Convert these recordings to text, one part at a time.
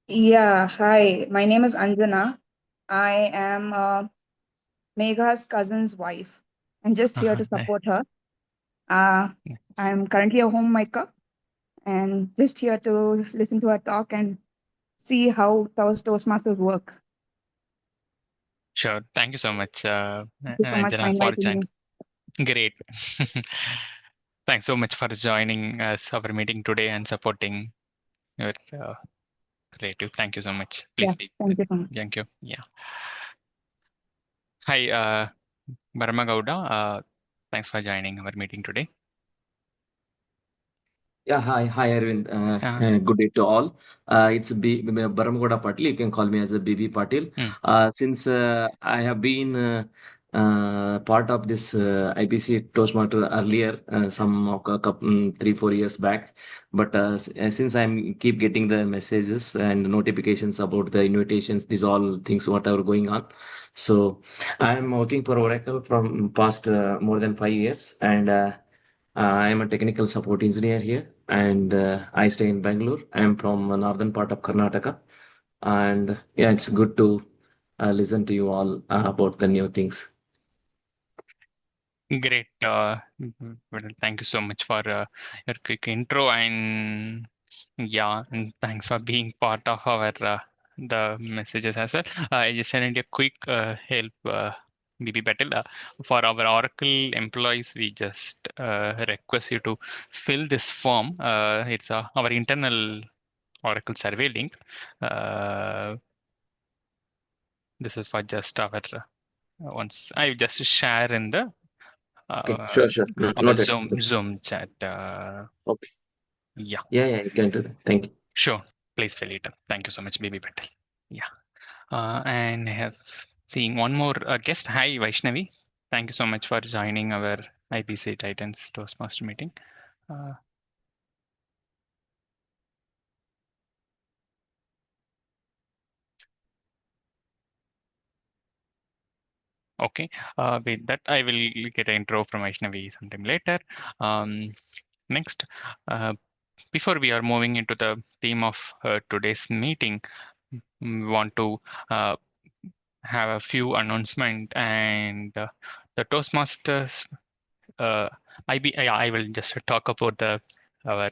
Yeah, hi. My name is Anjana. I am Megha's cousin's wife. I'm just here to Hi. support her. Uh, I'm currently a homemaker and just here to listen to her talk and see how Toastmasters work. Sure. Thank you so much, Thank you so much for Anjana, for inviting joining. me. Great. Thanks so much for joining us our meeting today and supporting your creative. Thank you so much. Yeah, Please speak. thank you so much. Thank you. Yeah. Hi, Barama Gowda. Thanks for joining our meeting today. Yeah, hi, Arvind. Uh, Good day to all. It's Baramugoda Patil. You can call me as a BB Patil. mm, Since I have been part of this IBC Toastmaster earlier, couple, 3-4 years back, but since I'm keep getting the messages and notifications about the invitations, these all things whatever going on. So I'm working for Oracle from past more than 5 years, and I am a technical support engineer here, and I stay in Bangalore. I am from northern part of Karnataka, and yeah, it's good to listen to you all about the new things. Great. Well, thank you so much for your quick intro and yeah, and thanks for being part of our the messages as well. I just sent a quick help, BB Patel. For our Oracle employees, we just request you to fill this form. It's our internal Oracle survey link. Uh, this is for just our once I just share in the Okay, uh, sure. our Noted. Zoom chat. Okay. Yeah, Yeah, you can do that. Thank you. sure. Please fill it up. Thank you so much, Baby Patel. Yeah. And I have seen one more guest. Hi, Vaishnavi. Thank you so much for joining our IBC Titans Toastmaster meeting. Uh, okay. With that, I will get an intro from Vaishnavi sometime later. Um, next, uh, before we are moving into the theme of today's meeting, we want to uh, have a few announcement and the Toastmasters. I will just talk about the our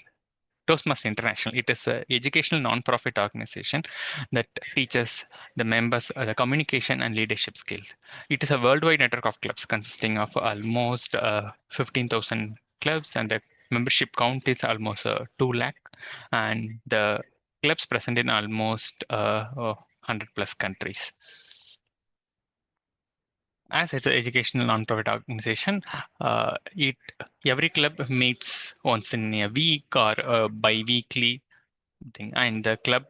Toastmasters International. It is an educational non-profit organization that teaches the members the communication and leadership skills. It is a worldwide network of clubs consisting of almost 15,000 clubs, and the membership count is almost 2 lakh, and the clubs present in almost 100 plus countries. As it's an educational non-profit organization, it every club meets once in a week or bi-weekly thing, and the club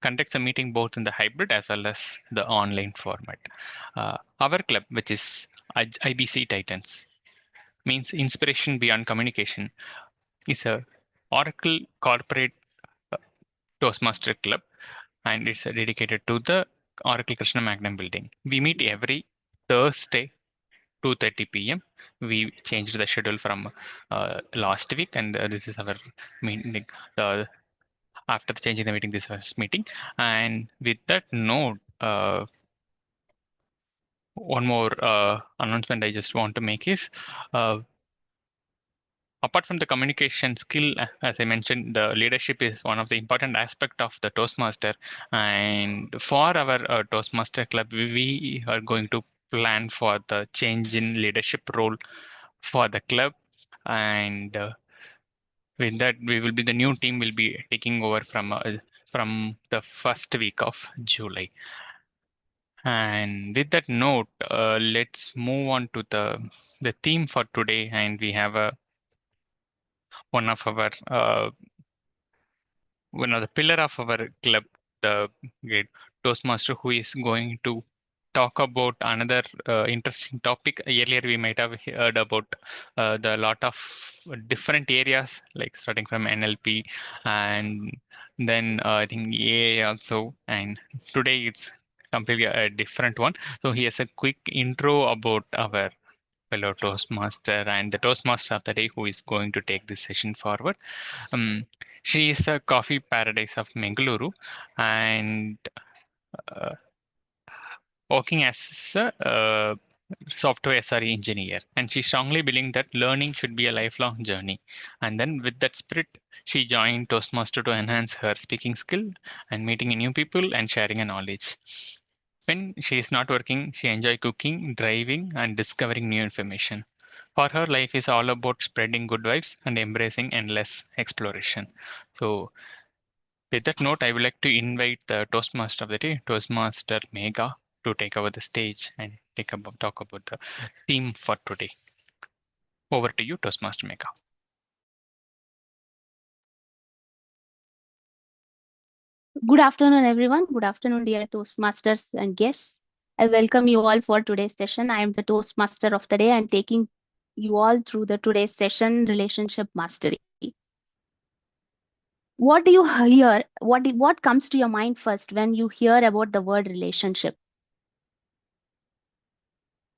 conducts a meeting both in the hybrid as well as the online format. Our club, which is IBC Titans, means Inspiration Beyond Communication, is a Oracle corporate uh, Toastmaster club, and it's dedicated to the Oracle Krishna Magnum building. We meet every Thursday 2:30 p.m. We changed the schedule from last week, and this is our meeting. After changing the meeting, this was meeting. And with that note, one more announcement I just want to make is uh, apart from the communication skill, as I mentioned, the leadership is one of the important aspect of the Toastmaster. And for our Toastmaster club, we are going to plan for the change in leadership role for the club. And with that, we will be the new team will be taking over from the first week of July. And with that note, let's move on to the theme for today. And we have one of our one of the pillar of our club, the great Toastmaster, who is going to talk about another interesting topic. Earlier, we might have heard about the lot of different areas, like starting from NLP, and then I think AI also. And today it's completely a different one. So he has a quick intro about our fellow Toastmaster and the Toastmaster of the day who is going to take this session forward. She is a coffee paradise of Bengaluru and uh, working as a software SRE engineer. And she strongly believes that learning should be a lifelong journey. And then with that spirit, she joined Toastmaster to enhance her speaking skill and meeting new people and sharing a knowledge. When she is not working, she enjoys cooking, driving, and discovering new information. For her, life is all about spreading good vibes and embracing endless exploration. So, with that note, I would like to invite the Toastmaster of the day, Toastmaster Megha, to take over the stage and talk about the theme for today. Over to you, Toastmaster Megha. Good afternoon, everyone. Good afternoon, dear Toastmasters and guests. I welcome you all for today's session. I am the Toastmaster of the day and taking you all through the today's session, Relationship Mastery. What do you hear? What comes to your mind first when you hear about the word relationship?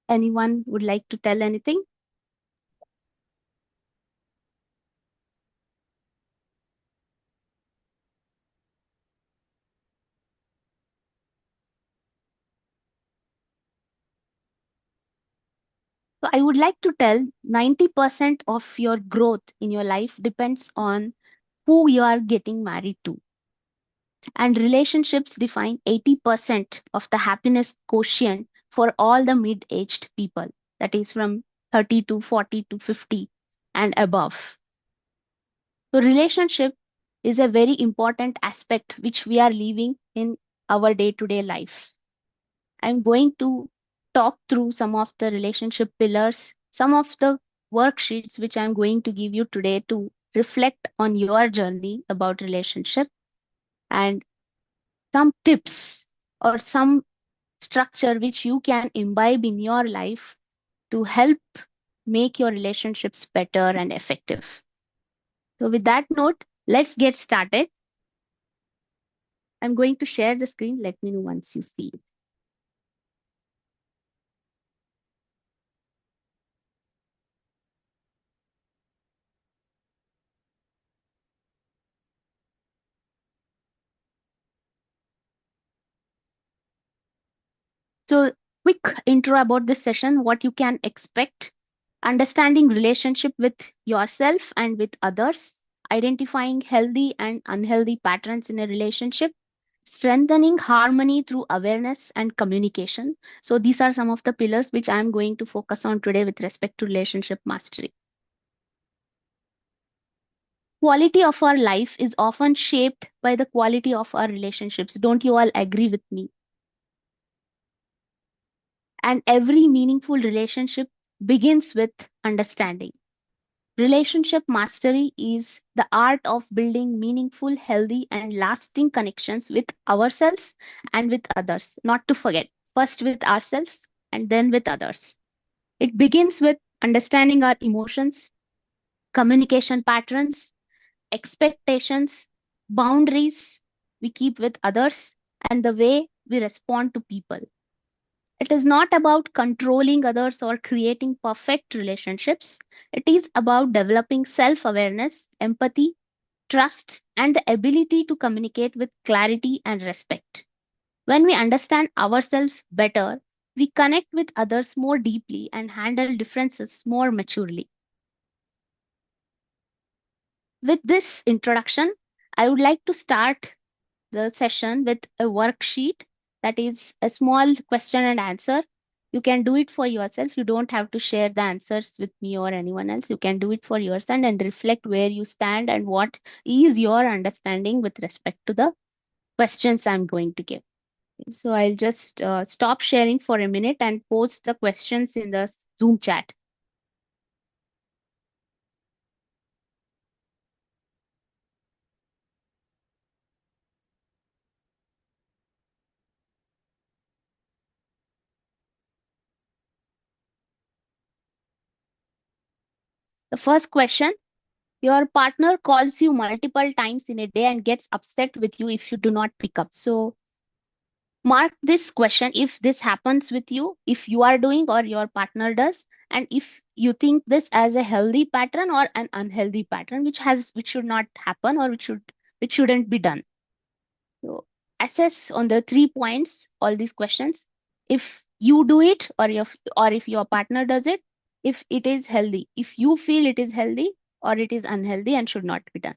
Anyone would like to tell anything? So I would like to tell 90% of your growth in your life depends on who you are getting married to. And relationships define 80% of the happiness quotient for all the mid-aged people, that is from 30 to 40 to 50 and above. So relationship is a very important aspect which we are living in our day-to-day life. I'm going to talk through some of the relationship pillars, some of the worksheets which I'm going to give you today to reflect on your journey about relationship, and some tips or some structure which you can imbibe in your life to help make your relationships better and effective. So with that note, let's get started. I'm going to share the screen. Let me know once you see it. So quick intro about this session, what you can expect: understanding relationship with yourself and with others, identifying healthy and unhealthy patterns in a relationship, strengthening harmony through awareness and communication. So these are some of the pillars which I'm going to focus on today with respect to relationship mastery. Quality of our life is often shaped by the quality of our relationships. Don't you all agree with me? And every meaningful relationship begins with understanding. Relationship mastery is the art of building meaningful, healthy, and lasting connections with ourselves and with others. Not to forget, first with ourselves and then with others. It begins with understanding our emotions, communication patterns, expectations, boundaries we keep with others, and the way we respond to people. It is not about controlling others or creating perfect relationships. It is about developing self awareness, empathy, trust, and the ability to communicate with clarity and respect. When we understand ourselves better, we connect with others more deeply and handle differences more maturely. With this introduction, I would like to start the session with a worksheet that is a small question and answer. You can do it for yourself. You don't have to share the answers with me or anyone else. You can do it for yourself and reflect where you stand and what is your understanding with respect to the questions I'm going to give. So I'll just stop sharing for a minute and post the questions in the Zoom chat. The first question: your partner calls you multiple times in a day and gets upset with you if you do not pick up. So mark this question if this happens with you, if you are doing or your partner does, and if you think this as a healthy pattern or an unhealthy pattern which should not happen or which shouldn't be done. So assess on the 3 points all these questions. If you do it or if your partner does it, if it is healthy, if you feel it is healthy or it is unhealthy and should not be done.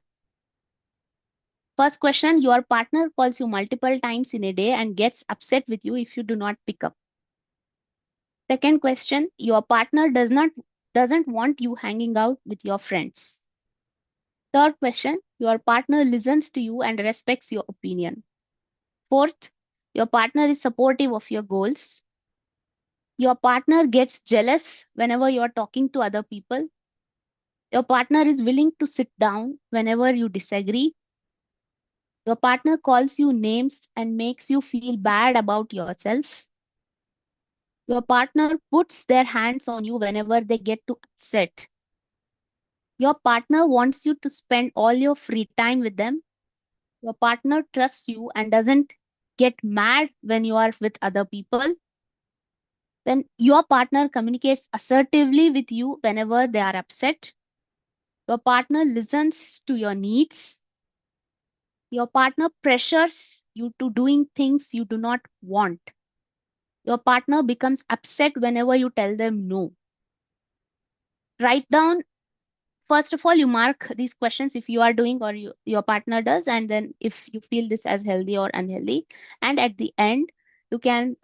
First question, your partner calls you multiple times in a day and gets upset with you if you do not pick up. Second question, your partner doesn't want you hanging out with your friends. Third question, your partner listens to you and respects your opinion. Fourth, your partner is supportive of your goals. Your partner gets jealous whenever you're talking to other people. Your partner is willing to sit down whenever you disagree. Your partner calls you names and makes you feel bad about yourself. Your partner puts their hands on you whenever they get too upset. Your partner wants you to spend all your free time with them. Your partner trusts you and doesn't get mad when you are with other people. Then your partner communicates assertively with you whenever they are upset. Your partner listens to your needs. Your partner pressures you to doing things you do not want. Your partner becomes upset whenever you tell them no. Write down, first of all, you mark these questions if you are doing or your partner does, and then if you feel this as healthy or unhealthy. And at the end, you can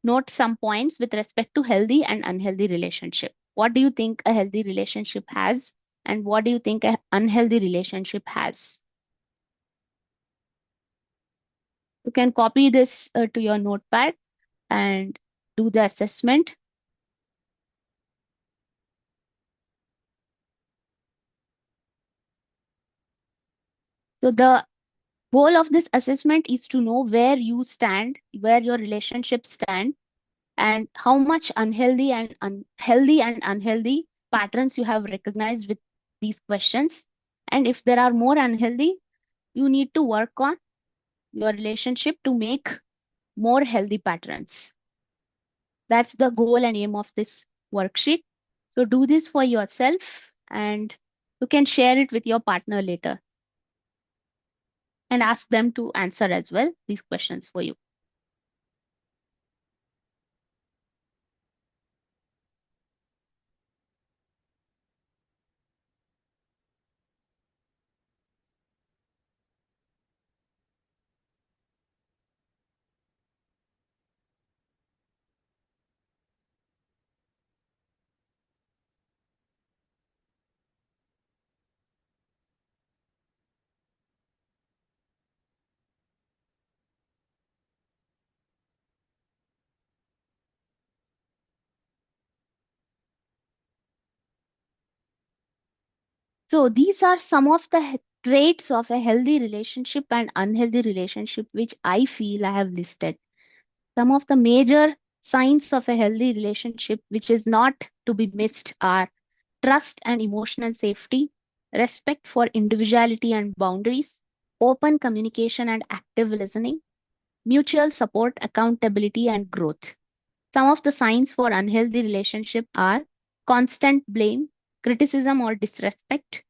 note some points with respect to healthy and unhealthy relationship. What do you think a healthy relationship has? And what do you think an unhealthy relationship has? You can copy this to your notepad and do the assessment. So the goal of this assessment is to know where you stand, where your relationships stand, and how much healthy and unhealthy patterns you have recognized with these questions. And if there are more unhealthy, you need to work on your relationship to make more healthy patterns. That's the goal and aim of this worksheet. So do this for yourself and you can share it with your partner later and ask them to answer as well these questions for you. So these are some of the traits of a healthy relationship and unhealthy relationship, which I feel I have listed. Some of the major signs of a healthy relationship, which is not to be missed, are trust and emotional safety, respect for individuality and boundaries, open communication and active listening, mutual support, accountability, and growth. Some of the signs for unhealthy relationship are constant blame, criticism or disrespect,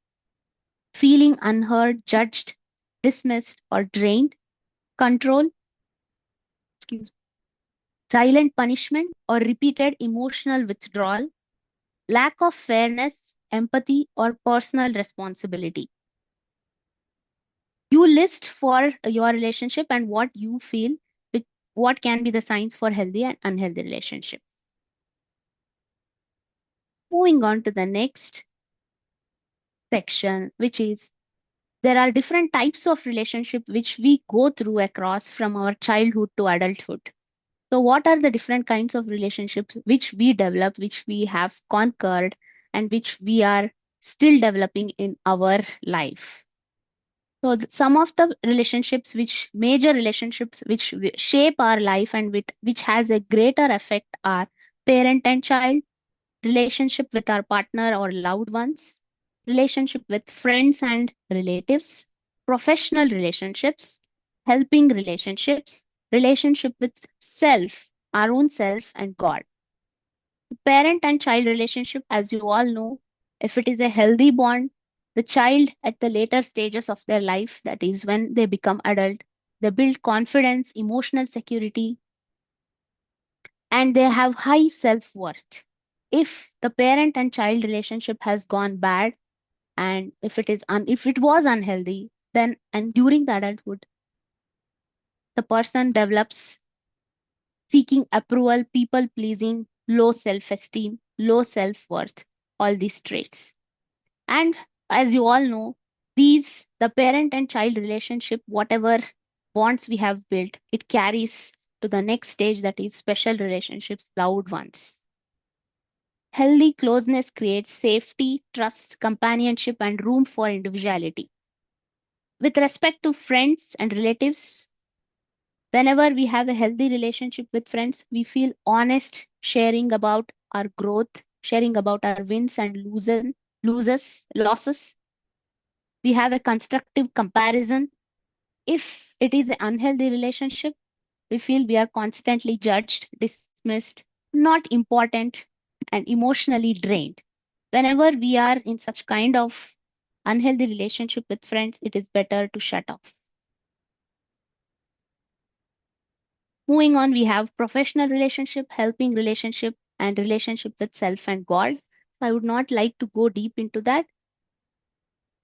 feeling unheard, judged, dismissed, or drained, control, excuse me, silent punishment, or repeated emotional withdrawal, lack of fairness, empathy, or personal responsibility. You list for your relationship and what you feel, what can be the signs for healthy and unhealthy relationship. Moving on to the next section, which is there are different types of relationship which we go through across from our childhood to adulthood. So what are the different kinds of relationships which we develop, which we have conquered, and which we are still developing in our life? So some of the relationships, major relationships which shape our life and which has a greater effect are parent and child, relationship with our partner or loved ones, relationship with friends and relatives, professional relationships, helping relationships, relationship with self, our own self and God. Parent and child relationship, as you all know, if it is a healthy bond, the child at the later stages of their life, that is when they become adult, they build confidence, emotional security, and they have high self-worth. If the parent and child relationship has gone bad, and if it was unhealthy, then and during the adulthood, the person develops seeking approval, people pleasing, low self-esteem, low self-worth, all these traits. And as you all know, the parent and child relationship, whatever bonds we have built, it carries to the next stage, that is special relationships, loved ones. Healthy closeness creates safety, trust, companionship, and room for individuality. With respect to friends and relatives, whenever we have a healthy relationship with friends, we feel honest, sharing about our growth, sharing about our wins and losses. We have a constructive comparison. If it is an unhealthy relationship, we feel we are constantly judged, dismissed, not important, and emotionally drained. Whenever we are in such kind of unhealthy relationship with friends, it is better to shut off. Moving on, we have professional relationship, helping relationship, and relationship with self and God. I would not like to go deep into that.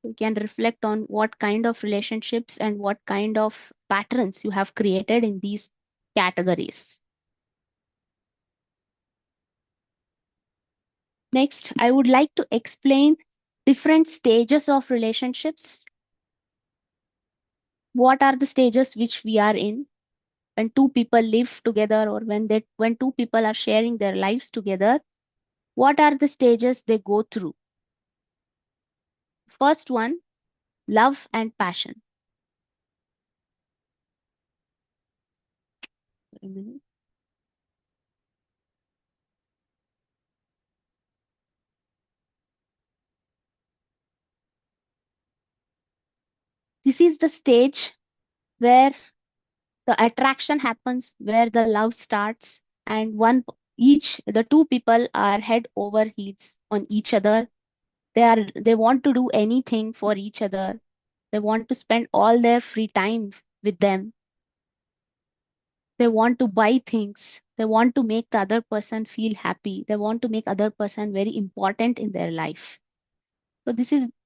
You can reflect on what kind of relationships and what kind of patterns you have created in these categories. Next, I would like to explain different stages of relationships. What are the stages which we are in when two people live together, or when two people are sharing their lives together? What are the stages they go through? First one, love and passion. A minute. This is the stage where the attraction happens, where the love starts, and the two people are head over heels on each other. They want to do anything for each other. They want to spend all their free time with them. They want to buy things. They want to make the other person feel happy. They want to make other person very important in their life. So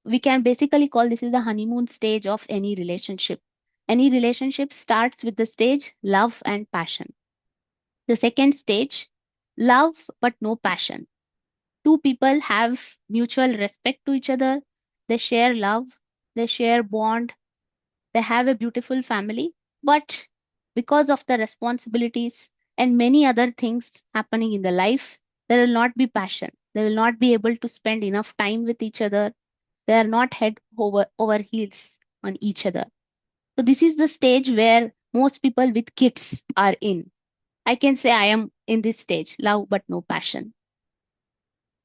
we can basically call this is the honeymoon stage of any relationship. Any relationship starts with the stage love and passion. The second stage, love but no passion. Two people have mutual respect to each other. They share love. They share bond. They have a beautiful family. But because of the responsibilities and many other things happening in the life, there will not be passion. They will not be able to spend enough time with each other. They are not head over heels on each other. So this is the stage where most people with kids are in. I can say I am in this stage, love but no passion.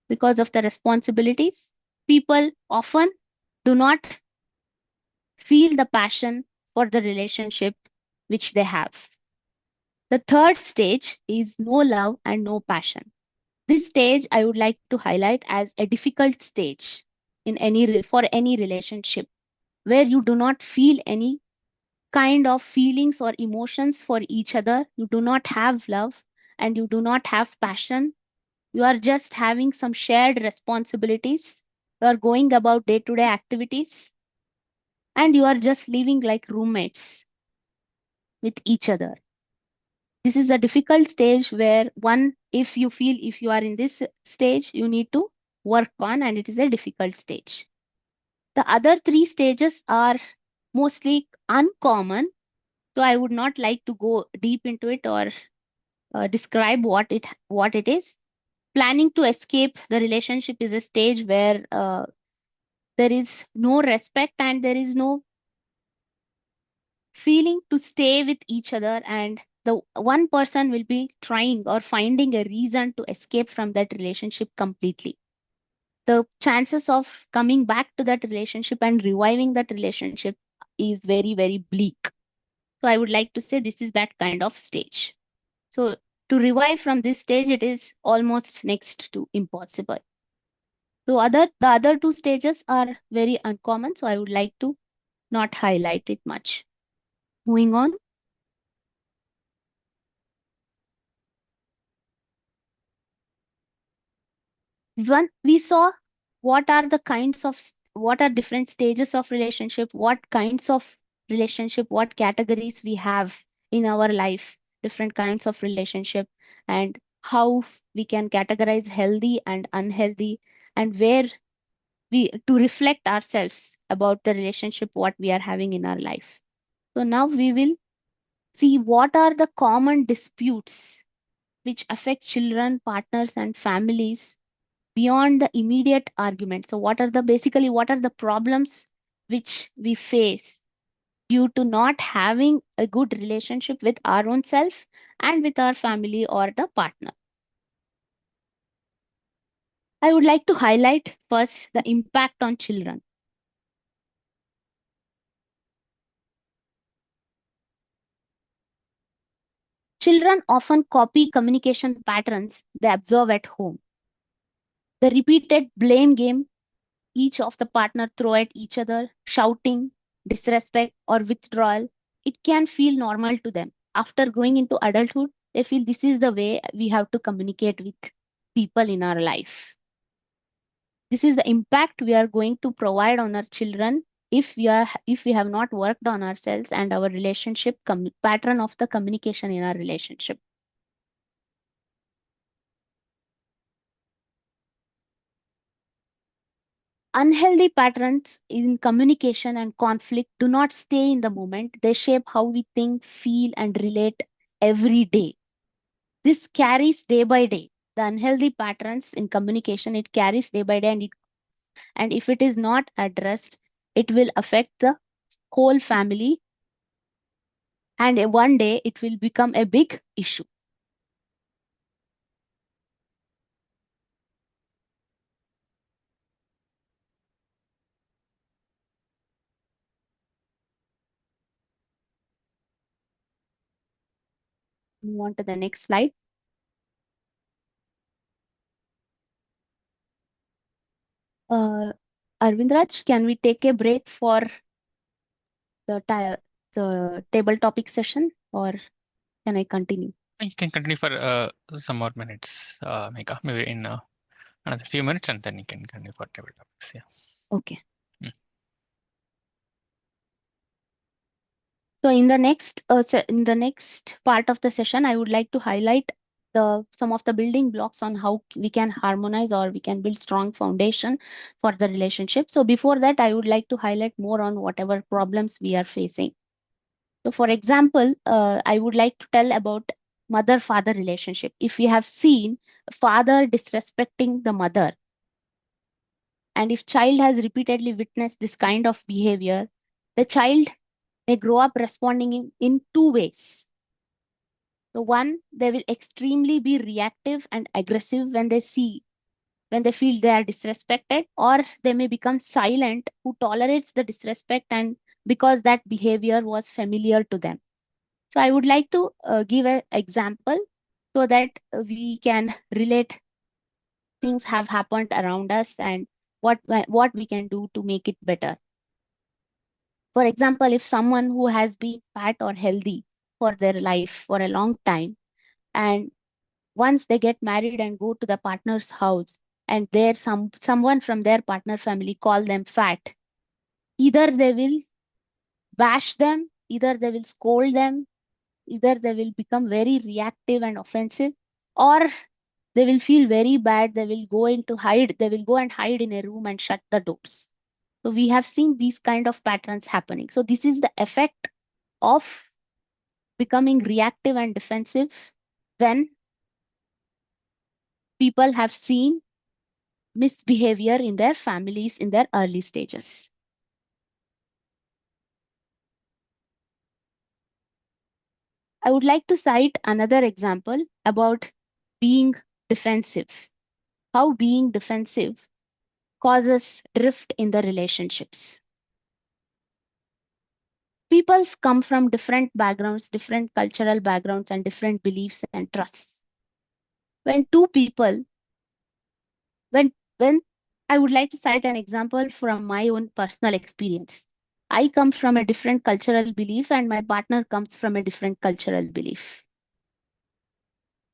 Because of the responsibilities, people often do not feel the passion for the relationship which they have. The third stage is no love and no passion. This stage I would like to highlight as a difficult stage for any relationship, where you do not feel any kind of feelings or emotions for each other. You do not have love and you do not have passion. You are just having some shared responsibilities. You are going about day to day activities and you are just living like roommates with each other. This is a difficult stage where if you are in this stage, you need to work on, and it is a difficult stage. The other three stages are mostly uncommon, so I would not like to go deep into it or describe what it is. Planning to escape the relationship is a stage where there is no respect and there is no feeling to stay with each other, and the one person will be trying or finding a reason to escape from that relationship completely. The chances of coming back to that relationship and reviving that relationship is very, very bleak. So I would like to say this is that kind of stage. So To revive from this stage, it is almost next to impossible. So the other two stages are very uncommon, so I would like to not highlight it much. Moving on. One, we saw what are what are different stages of relationship, what kinds of relationship, what categories we have in our life, different kinds of relationship, and how we can categorize healthy and unhealthy, and where we to reflect ourselves about the relationship what we are having in our life. So now we will see what are the common disputes which affect children, partners, and families beyond the immediate argument. So what are the problems which we face due to not having a good relationship with our own self and with our family or the partner? I would like to highlight first the impact on children. Children often copy communication patterns they observe at home. The repeated blame game each of the partner throw at each other, shouting, disrespect, or withdrawal, it can feel normal to them. After growing into adulthood, they feel this is the way we have to communicate with people in our life. This is the impact we are going to provide on our children if we have not worked on ourselves and our relationship pattern of the communication in our relationship. Unhealthy patterns in communication and conflict do not stay in the moment. They shape how we think, feel, and relate every day. This carries day by day. The unhealthy patterns in communication, it carries day by day, and if it is not addressed, it will affect the whole family, and one day it will become a big issue. Move on to the next slide. Arvindraj, can we take a break for the table topic session, or can I continue? You can continue for some more minutes, Megha, maybe in another few minutes, and then you can continue for table topics. Yeah. Okay. Mm. So in the next part of the session, I would like to highlight some of the building blocks on how we can harmonize or we can build strong foundation for the relationship. So before that, I would like to highlight more on whatever problems we are facing. So for example, I would like to tell about mother-father relationship. If we have seen father disrespecting the mother, and if child has repeatedly witnessed this kind of behavior, the child may grow up responding in two ways. So one, they will extremely be reactive and aggressive when they feel they are disrespected, or they may become silent who tolerates the disrespect and because that behavior was familiar to them. So I would like to give an example so that we can relate things have happened around us and what we can do to make it better. For example, if someone who has been fat or healthy for their life for a long time, and once they get married and go to the partner's house, and there someone from their partner family call them fat, either they will bash them, either they will scold them, either they will become very reactive and offensive, or they will feel very bad, they will go and hide in a room and shut the doors. So we have seen these kind of patterns happening. So this is the effect of becoming reactive and defensive when people have seen misbehavior in their families in their early stages. I would like to cite another example about being defensive. How being defensive causes drift in the relationships. People come from different backgrounds, different cultural backgrounds, and different beliefs and trusts. When two people, when I would like to cite an example from my own personal experience. I come from a different cultural belief and my partner comes from a different cultural belief.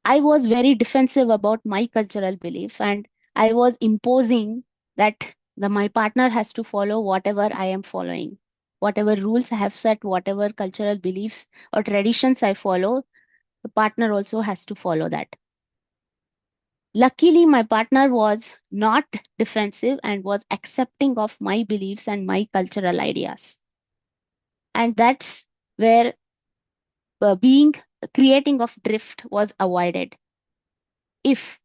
I was very defensive about my cultural belief and I was imposing that my partner has to follow whatever I am following. Whatever rules I have set, whatever cultural beliefs or traditions I follow, the partner also has to follow that. Luckily, my partner was not defensive and was accepting of my beliefs and my cultural ideas. And that's where being creating of drift was avoided. If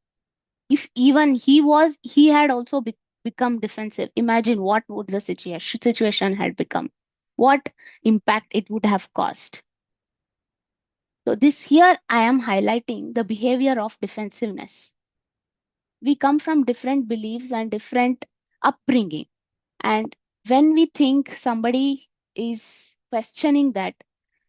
even he had also become defensive, imagine what would the situation had become, what impact it would have caused. So this here I am highlighting the behavior of defensiveness. We come from different beliefs and different upbringing, and when we think somebody is questioning that,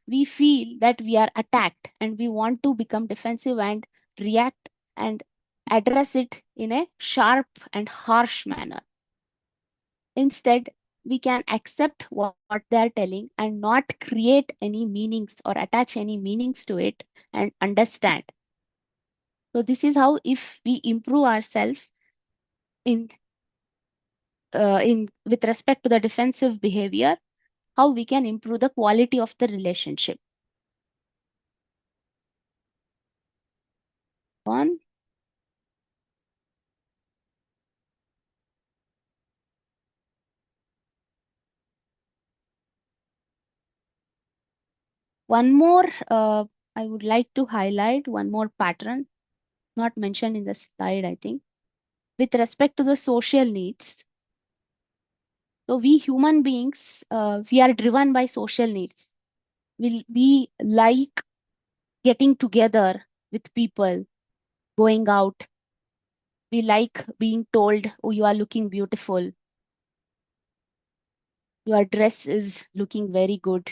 we feel that we are attacked and we want to become defensive and react and address it in a sharp and harsh manner. Instead, we can accept what they are telling and not create any meanings or attach any meanings to it and understand. So this is how, if we improve ourselves in with respect to the defensive behavior, how we can improve the quality of the relationship. One more, I would like to highlight one more pattern, not mentioned in the slide, I think, with respect to the social needs. So we human beings, we are driven by social needs. We like getting together with people, going out. We like being told, oh, you are looking beautiful. Your dress is looking very good.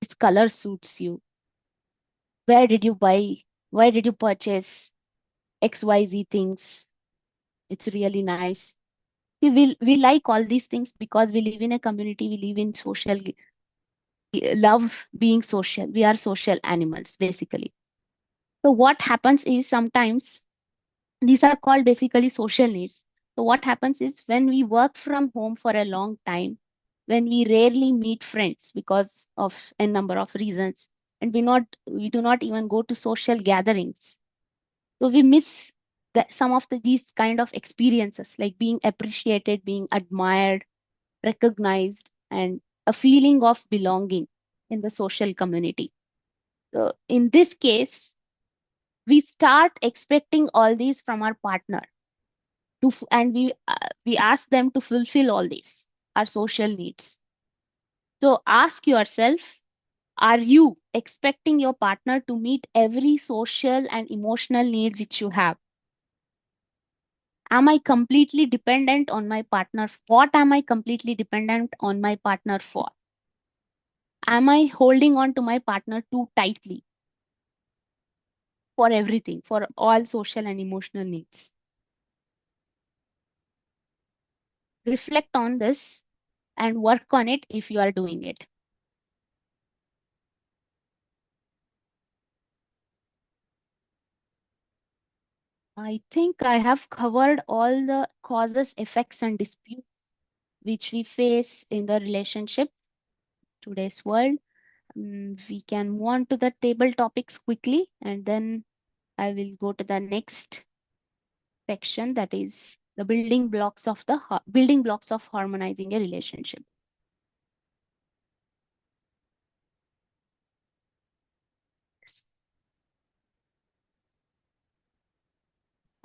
This color suits you. Where did you buy? Where did you purchase XYZ things? It's really nice. We like all these things because we live in a community, we live in social, we love being social. We are social animals, basically. So what happens is sometimes these are called basically social needs. So what happens is when we work from home for a long time, when we rarely meet friends because of a number of reasons, and we do not even go to social gatherings. So we miss some of these kind of experiences, like being appreciated, being admired, recognized, and a feeling of belonging in the social community. So in this case, we start expecting all these from our partner and we ask them to fulfill all these, our social needs. So ask yourself, are you expecting your partner to meet every social and emotional need which you have? Am I completely dependent on my partner? What am I completely dependent on my partner for? Am I holding on to my partner too tightly for everything, for all social and emotional needs? Reflect on this and work on it if you are doing it. I think I have covered all the causes, effects, and disputes which we face in the relationship today's world. We can move on to the table topics quickly, and then I will go to the next section, that is the building blocks of harmonizing a relationship.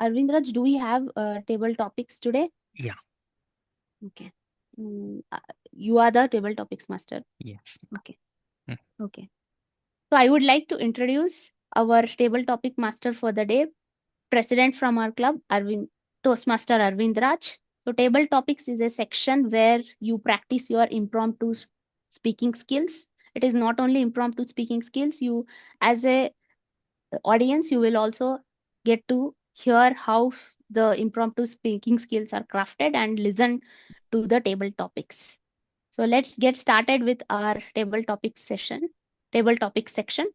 Arvindraj, do we have table topics today? Yeah. Okay. You are the table topics master. Yes. Okay. Mm. Okay. So I would like to introduce our table topic master for the day, president from our club, Toastmaster Arvind Raj. So table topics is a section where you practice your impromptu speaking skills. It is not only impromptu speaking skills. You, as a audience, you will also get to hear how the impromptu speaking skills are crafted and listen to the table topics. So let's get started with our table topic session. Table topic section.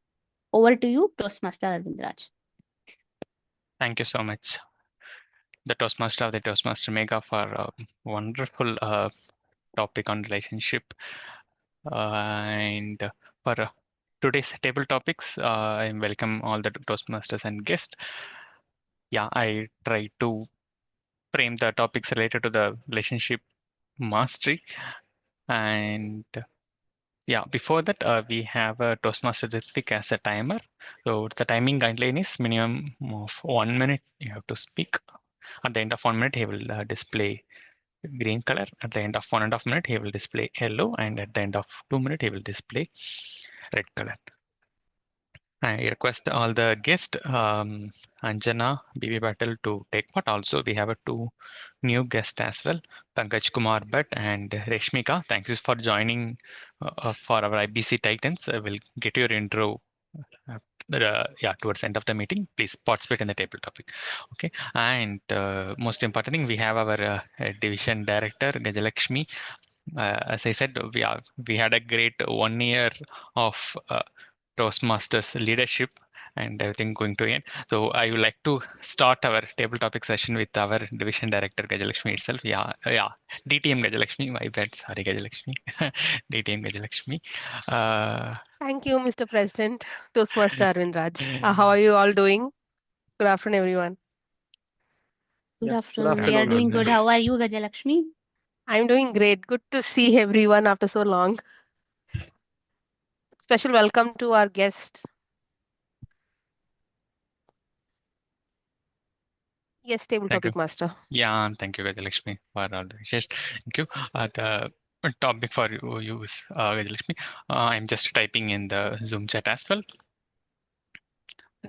Over to you, Toastmaster Arvindraj. Thank you so much, the Toastmaster of the Toastmaster Mega, for a wonderful topic on relationship. And for today's table topics, I welcome all the Toastmasters and guests. Yeah, I try to frame the topics related to the relationship mastery. And yeah, before that, we have a Toastmaster specific as a timer. So the timing guideline is minimum of 1 minute you have to speak. At the end of 1 minute, he will display green color. At the end of 1.5 minute, he will display yellow. And at the end of 2 minutes, he will display red color. I request all the guests, Anjana, BB Patel, to take part. Also, we have two new guests as well, Pankaj Kumar Bhatt and Reshmika. Thank you for joining for our IBC Titans. I will get your intro towards the end of the meeting. Please participate in the table topic. Okay, and most important thing, we have our division director Gajalakshmi. As I said, we had a great 1 year of Toastmasters leadership and everything going to end. So I would like to start our table topic session with our division director Gajalakshmi itself. DTM Gajalakshmi, my bad. Sorry, Gajalakshmi. DTM Gajalakshmi. Thank you, Mr. President, Toastmaster Arvind Raj. How are you all doing? Good afternoon, everyone. Good Yeah, good afternoon. We are doing afternoon. good. How are you, Gajalakshmi? I'm doing great. Good to see everyone after so long. Special welcome to our guest. Yes, table Thank you. topic master. Yeah, thank you, Gajalakshmi, for all the wishes. Thank you. The topic for you is Gajalakshmi. I'm just typing in the Zoom chat as well.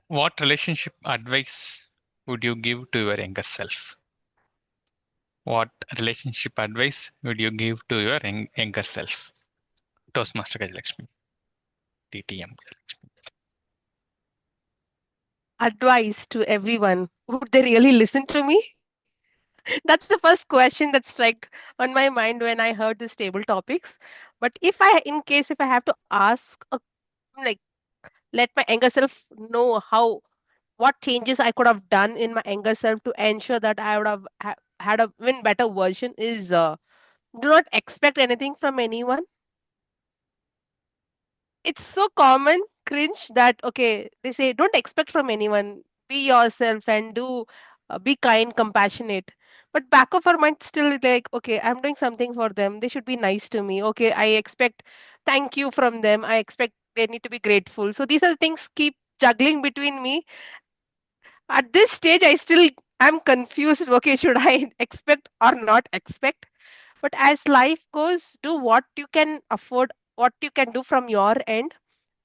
What relationship advice would you give to your younger self? What relationship advice would you give to your younger self? Toastmaster Gajalakshmi, TTM. Advice to everyone. Would they really listen to me? That's the first question that struck on my mind when I heard this table topics. But in case if I have to ask, like, let my younger self know what changes I could have done in my younger self to ensure that I would have had a even better version is do not expect anything from anyone. It's so common cringe that okay, they say don't expect from anyone, be yourself and do be kind, compassionate. But back of our mind still like okay, I'm doing something for them. They should be nice to me. Okay, I expect thank you from them. I expect they need to be grateful. So these are the things keep juggling between me. At this stage, I still am confused. Okay, should I expect or not expect? But as life goes, do what you can afford, what you can do from your end,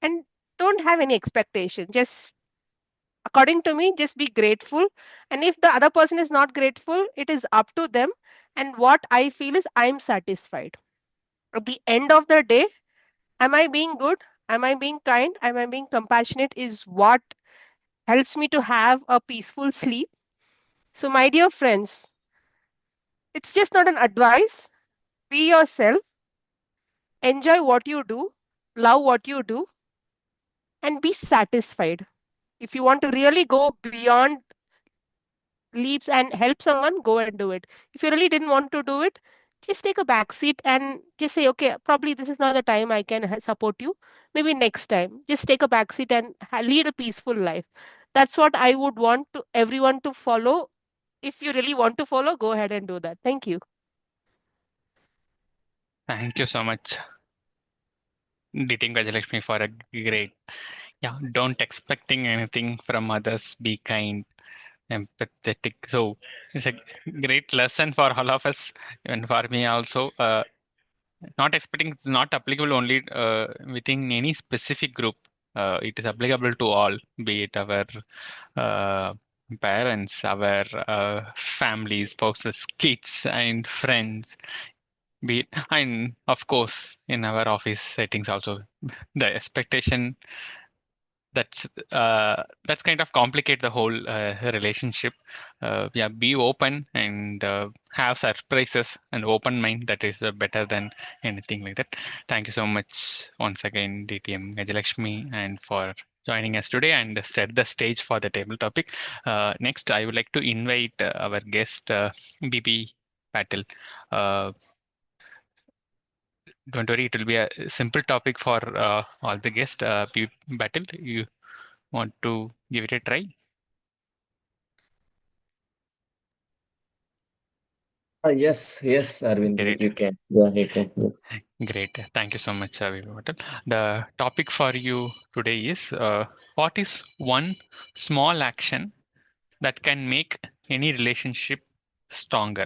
and don't have any expectation. Just according to me, just be grateful. And if the other person is not grateful, it is up to them. And what I feel is I'm satisfied. At the end of the day, am I being good? Am I being kind? Am I being compassionate? Is what helps me to have a peaceful sleep. So, my dear friends, it's just not an advice. Be yourself, enjoy what you do, love what you do, and be satisfied. If you want to really go beyond leaps and help someone, go and do it. If you really didn't want to do it, just take a back seat and just say, okay, probably this is not the time I can support you. Maybe next time. Just take a back seat and lead a peaceful life. That's what I would want to everyone to follow. If you really want to follow, go ahead and do that. Thank you. Thank you so much, DTM Gajalakshmi, for a great. Yeah, don't expecting anything from others. Be kind, empathetic. So it's a great lesson for all of us, and for me also. Not expecting it's not applicable only within any specific group. It is applicable to all, be it our uh, parents, our families, spouses, kids, and friends. Be it, and of course, in our office settings also, the expectation that's kind of complicate the whole relationship. Yeah, be open and have surprises and open mind. That is better than anything like that. Thank you so much once again, DTM Gajalakshmi, and for joining us today and set the stage for the table topic. Next, I would like to invite our guest, BB Patil. Don't worry, it will be a simple topic for all the guests. BB Patil, you want to give it a try? Yes, Arvind, Great, you can. Yeah, you can. Yes. great. Thank you so much, Vivek. The topic for you today is what is one small action that can make any relationship stronger?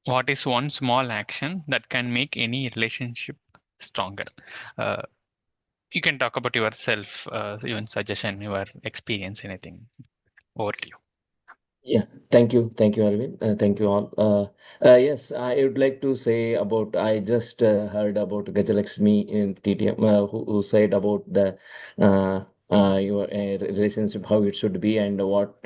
What is one small action that can make any relationship stronger? Uh, you can talk about yourself, even suggestion, your experience, anything. Over to you. Yeah, thank you, Arvind. Thank you all. Yes, I would like to say about. I just heard about Gajalakshmi in TTM, who said about the your relationship, how it should be, and what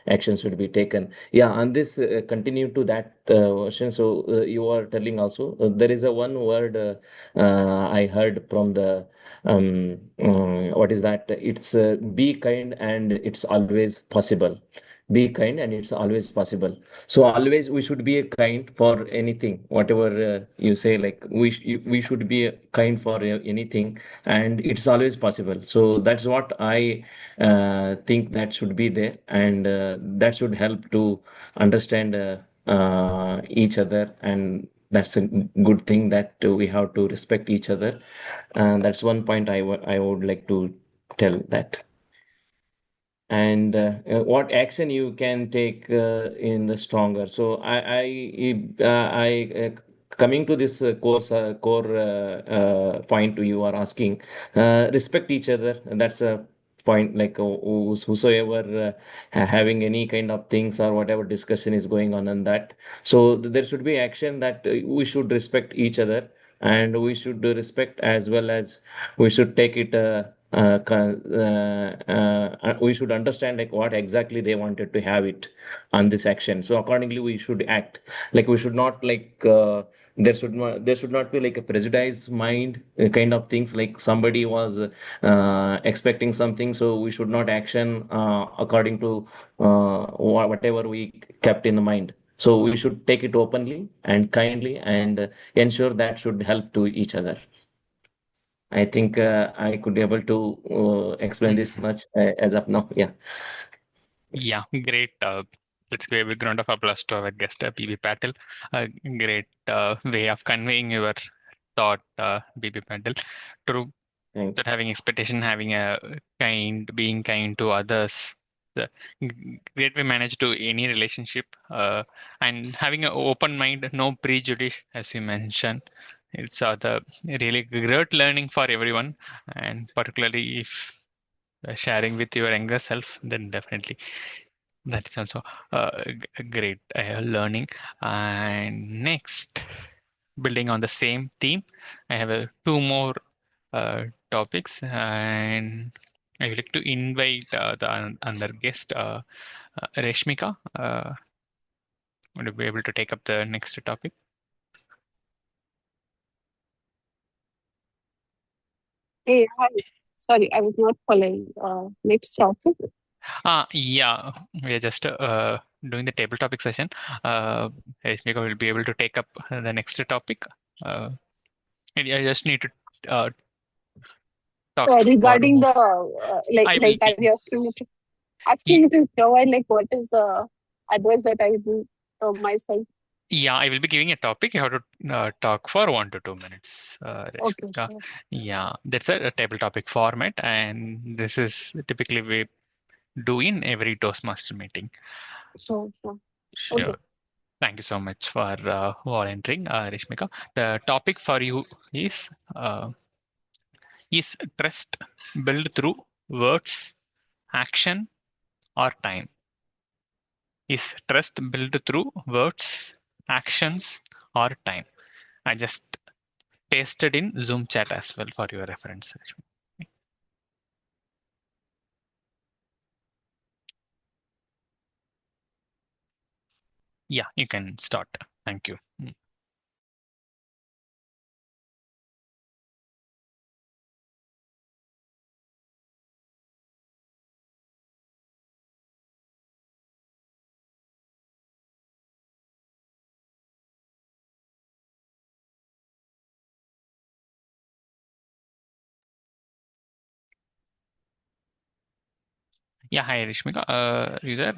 actions should be taken. Yeah, and this continue to that version. So you are telling also there is a one word I heard from the what is that? It's be kind and it's always possible. Be kind and it's always possible. So always we should be kind for anything, whatever you say, like we should be kind for anything, and it's always possible. So that's what I think that should be there, and that should help to understand each other, and that's a good thing that we have to respect each other. And that's one point I would like to tell that. And what action you can take in the stronger. So I coming to this core point you are asking, respect each other. That's a point, like whosoever having any kind of things or whatever discussion is going on that. So there should be action that we should respect each other, and we should respect as well as we should take it we should understand like what exactly they wanted to have it on this action. So accordingly we should act. Like we should not like there should not be like a prejudiced mind kind of things, like somebody was expecting something, so we should not action according to whatever we kept in mind. So we should take it openly and kindly, and ensure that should help to each other. I think I could be able to explain this much as of now. Yeah. Yeah, great. Let's give a big round of applause to our guest, BB Patil. Great way of conveying your thought, BB Patil. True, Thank that having expectation, having a being kind to others, the great way manage to any relationship, and having an open mind, no prejudice, as you mentioned. It's the really great learning for everyone, and particularly if sharing with your younger self, then definitely that is also a great learning. And next, building on the same theme, I have two more topics, and I would like to invite the another guest, Reshmika. Would you be able to take up the next topic? Hey, hi. Sorry, I was not following. Next topic. Yeah, we are just doing the table topic session. Reshmika will be able to take up the next topic. And I just need to talk for Regarding more. the I will are be. you asking me to provide like what is the advice that I do from my side? Yeah, I will be giving a topic. You have to talk for 1 to 2 minutes, Okay, Reshmika. sure. Yeah, that's a table topic format, and this is typically we do in every Toastmaster meeting. Sure, sure. Okay. Sure. Thank you so much for volunteering, Reshmika. The topic for you uh, is trust built through words, action, or time? Is trust built through words, actions, or time? I just pasted in Zoom chat as well for your reference. Yeah, you can start. Thank you. Yeah, hi Rishmika. You there?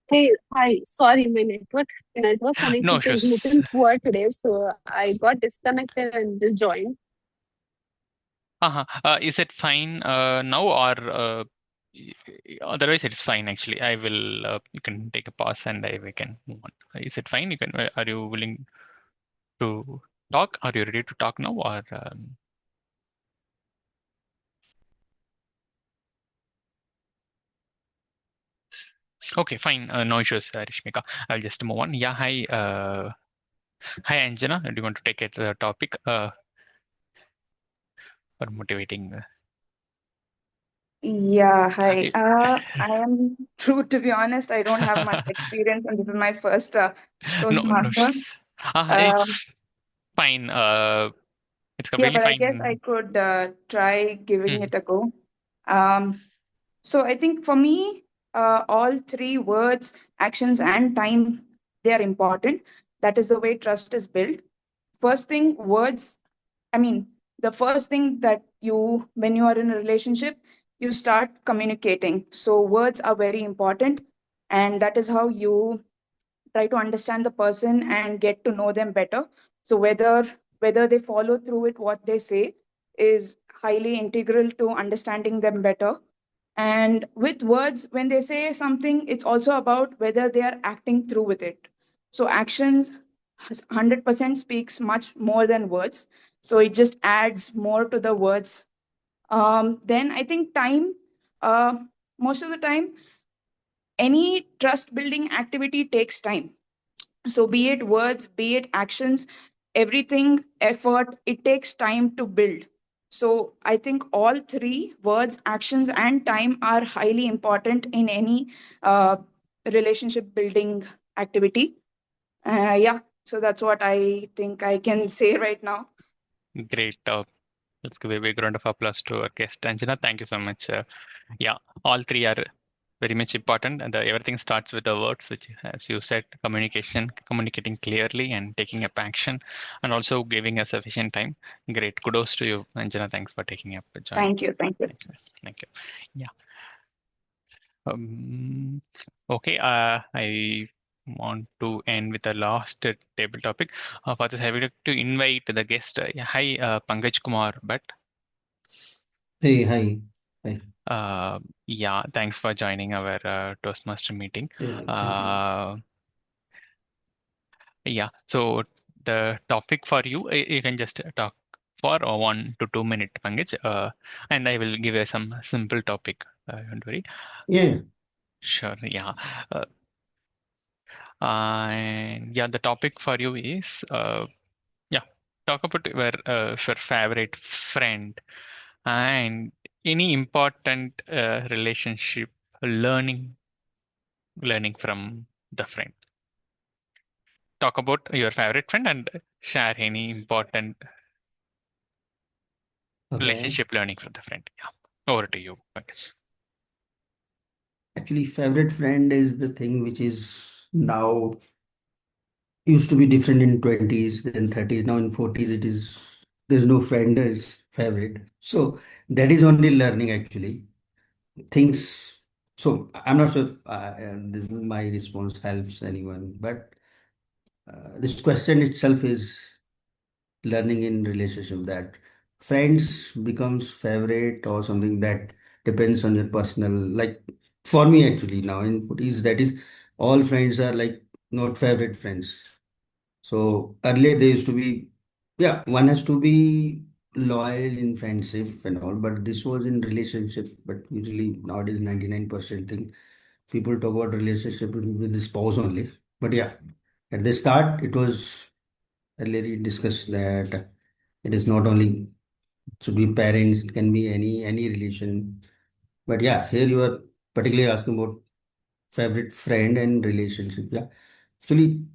Hey, hi. Sorry, my network No connection is issues. little poor today, so I got disconnected and just joined. Is it fine now, or otherwise it's fine actually. I will. You can take a pause and we can move on. Is it fine? You can. Are you willing to talk? Are you ready to talk now, or? Okay, fine. No issues, Rishmika. I'll just move on. Yeah, hi. Hi, Anjana. Do you want to take it the topic for motivating? Yeah, hi. I- I am true to be honest. I don't have much experience, and this is my first no Toastmaster. issues. Um, It's fine. It's yeah, completely but I guess I fine. could try giving Hmm. it a go. Um, so I think for me, all three words, actions, and time, they are important. That is the way trust is built. First thing, words. I mean, the first thing that when you are in a relationship, you start communicating. So words are very important, and that is how you try to understand the person and get to know them better. So whether they follow through with what they say is highly integral to understanding them better. And with words, when they say something, it's also about whether they are acting through with it. So actions 100% speaks much more than words. So it just adds more to the words. Then I think time, uh, most of the time, any trust building activity takes time. So be it words, be it actions, everything, effort, it takes time to build. So I think all three, words, actions, and time, are highly important in any uh, relationship building activity. Yeah, so that's what I think I can say right now. Great. Let's give a big round of applause to our guest, Anjana. Thank you so much. Yeah, all three are very much important, and everything starts with the words, which, as you said, communication, communicating clearly, and taking up action, and also giving us sufficient time. Great. Kudos to you, Anjana. Thanks for taking up joining. Thank you. Thank you. Thank you. Thank you. Yeah. Okay, I want to end with the last table topic. For this, I would like to invite the guest. Yeah, hi, Pankaj Kumar Bhatt. Hey, hi. Hi. Yeah, thanks for joining our Toastmaster meeting. Yeah, thank you. Uh, yeah, so the topic for you, you can just talk for 1 to 2 minutes, Pankaj, and I will give you some simple topic. Don't worry. Yeah, Sure, yeah. Uh, and yeah, the topic for you is yeah, talk about your favorite friend and any important relationship learning from the friend. Talk about your favorite friend and share any important okay. relationship learning from the friend. Yeah, over to you, I guess. Actually, favorite friend is the thing which is now used to be different in 20s, then 30s. Now in 40s, it is there's no friend as favorite. So that is only learning actually. Things. So I'm not sure this is my response helps anyone, but this question itself is learning in relationship that friends becomes favorite or something that depends on your personal like for me actually now in 40s that is all friends are like not favorite friends. So earlier they used to be yeah one has to be loyal in friendship and all but this was in relationship but usually nowadays 99% thing people talk about relationship with the spouse only but yeah at the start it was earlier we discussed that it is not only should be parents, it can be any relation. But yeah, here you are particularly asking about favorite friend and relationship. Yeah. Actually,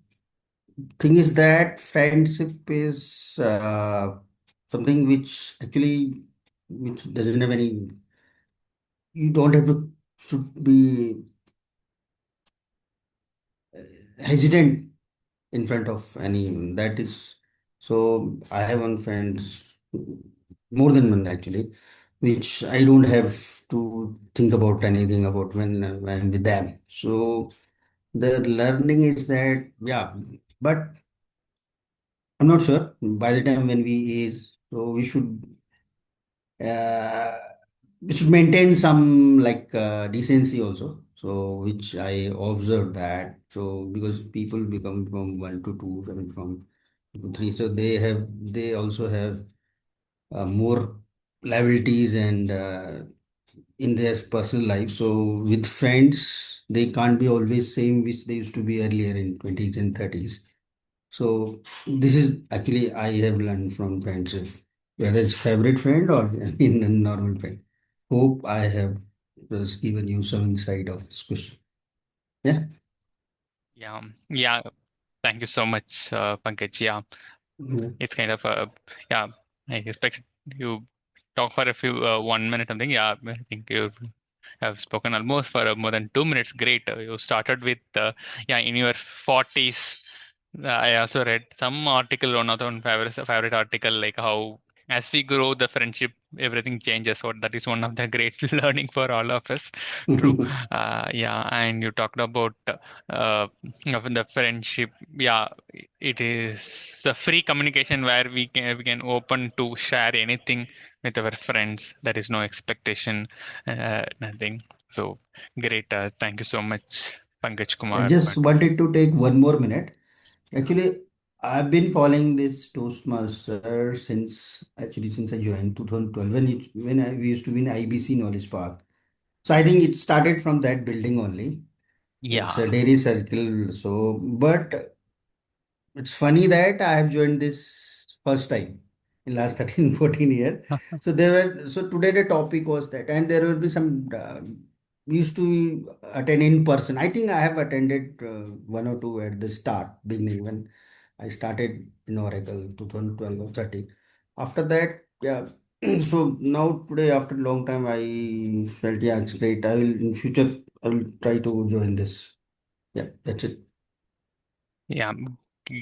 thing is that friendship is something which actually which doesn't have any. You don't have to should be hesitant in front of any. That is so. I have one friend, more than one actually, which I don't have to think about anything about when I'm with them. So the learning is that yeah, but I'm not sure by the time when we age, so uh, we should maintain some like decency also. So which I observed that. So because people become from one to two, I mean from two to three, so they also have more liabilities and in their personal life. So with friends, they can't be always same which they used to be earlier in 20s and 30s. So this is actually I have learned from friendship, whether it's favorite friend or in a normal friend. Hope I have just given you some insight of this question. Yeah. Yeah, yeah. Thank you so much, Pankaj. Yeah, Mhm. it's kind of yeah. I expect you talk for a few 1 minute something. Yeah, I think you have spoken almost for more than 2 minutes. Great. You started with yeah in your 40s. I also read some article, one of the one favorite article, like how as we grow the friendship, everything changes. So that is one of the great learning for all of us. True. Yeah, and you talked about of the friendship. Yeah, it is the free communication where we can open to share anything with our friends. There is no expectation, nothing. So great. Thank you so much, Pankaj I Kumar. just wanted to take one more minute. Actually, I've been following this Toastmaster since I joined 2012 we used to be in IBC Knowledge Park. So I think it started from that building only. It's a Yeah. daily circle. So, but it's funny that I have joined this first time in last 13, 14 years. So today the topic was that, and there will be some, we used to attend in person. I think I have attended one or two at the start, beginning when I started in Oracle 2012 or 13. After that, yeah. So now today after a long time, I felt, yeah, it's great. I will in future, I will try to join this. Yeah, that's it. Yeah,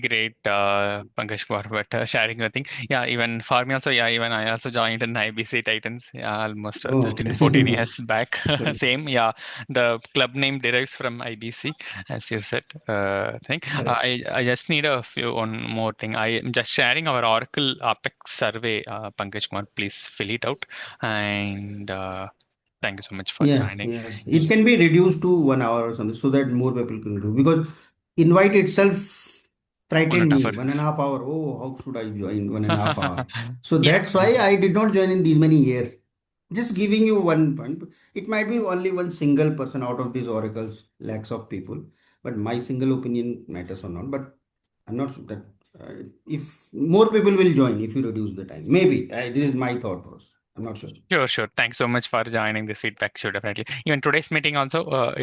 great, Pankaj Kumar, but sharing your thing. Yeah, even for me also, yeah, even I also joined in IBC Titans, yeah, almost Oh, 13, okay. 14 years back. Correct. Same, yeah, the club name derives from IBC, as you said. Thing. Correct. I just need a few one more thing. I am just sharing our Oracle Apex survey, Pankaj Kumar, please fill it out. And thank you so much for Yeah, joining. yeah. It can be reduced to 1 hour or something so that more people can do. Because invite itself One and frightened a me. half 1.5 hour. Oh, how should I join 1.5 hour? So Yeah. that's why I did not join in these many years. Just giving you one point. It might be only one single person out of these oracles, lakhs of people. But my single opinion matters or not. But I'm not sure that if more people will join if you reduce the time. Maybe. This is my thought process. I'm not sure. Sure, sure. Thanks so much for joining this feedback. Sure, definitely. Even today's meeting also,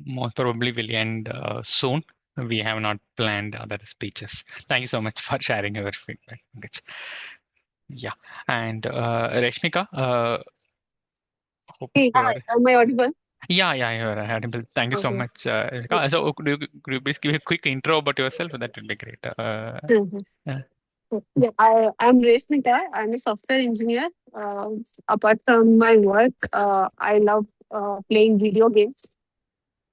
most probably will end soon. We have not planned other speeches. Thank you so much for sharing your feedback. Yeah. And Reshmika, hope Hey, you hi. are. Am I audible? Yeah, yeah, you are audible. Thank you so Okay. much, Reshmika. So, could you please give a quick intro about yourself? That would be great. Mhm. Uh, Yeah, I'm Reshmita. I'm a software engineer. Apart from my work, I love playing video games.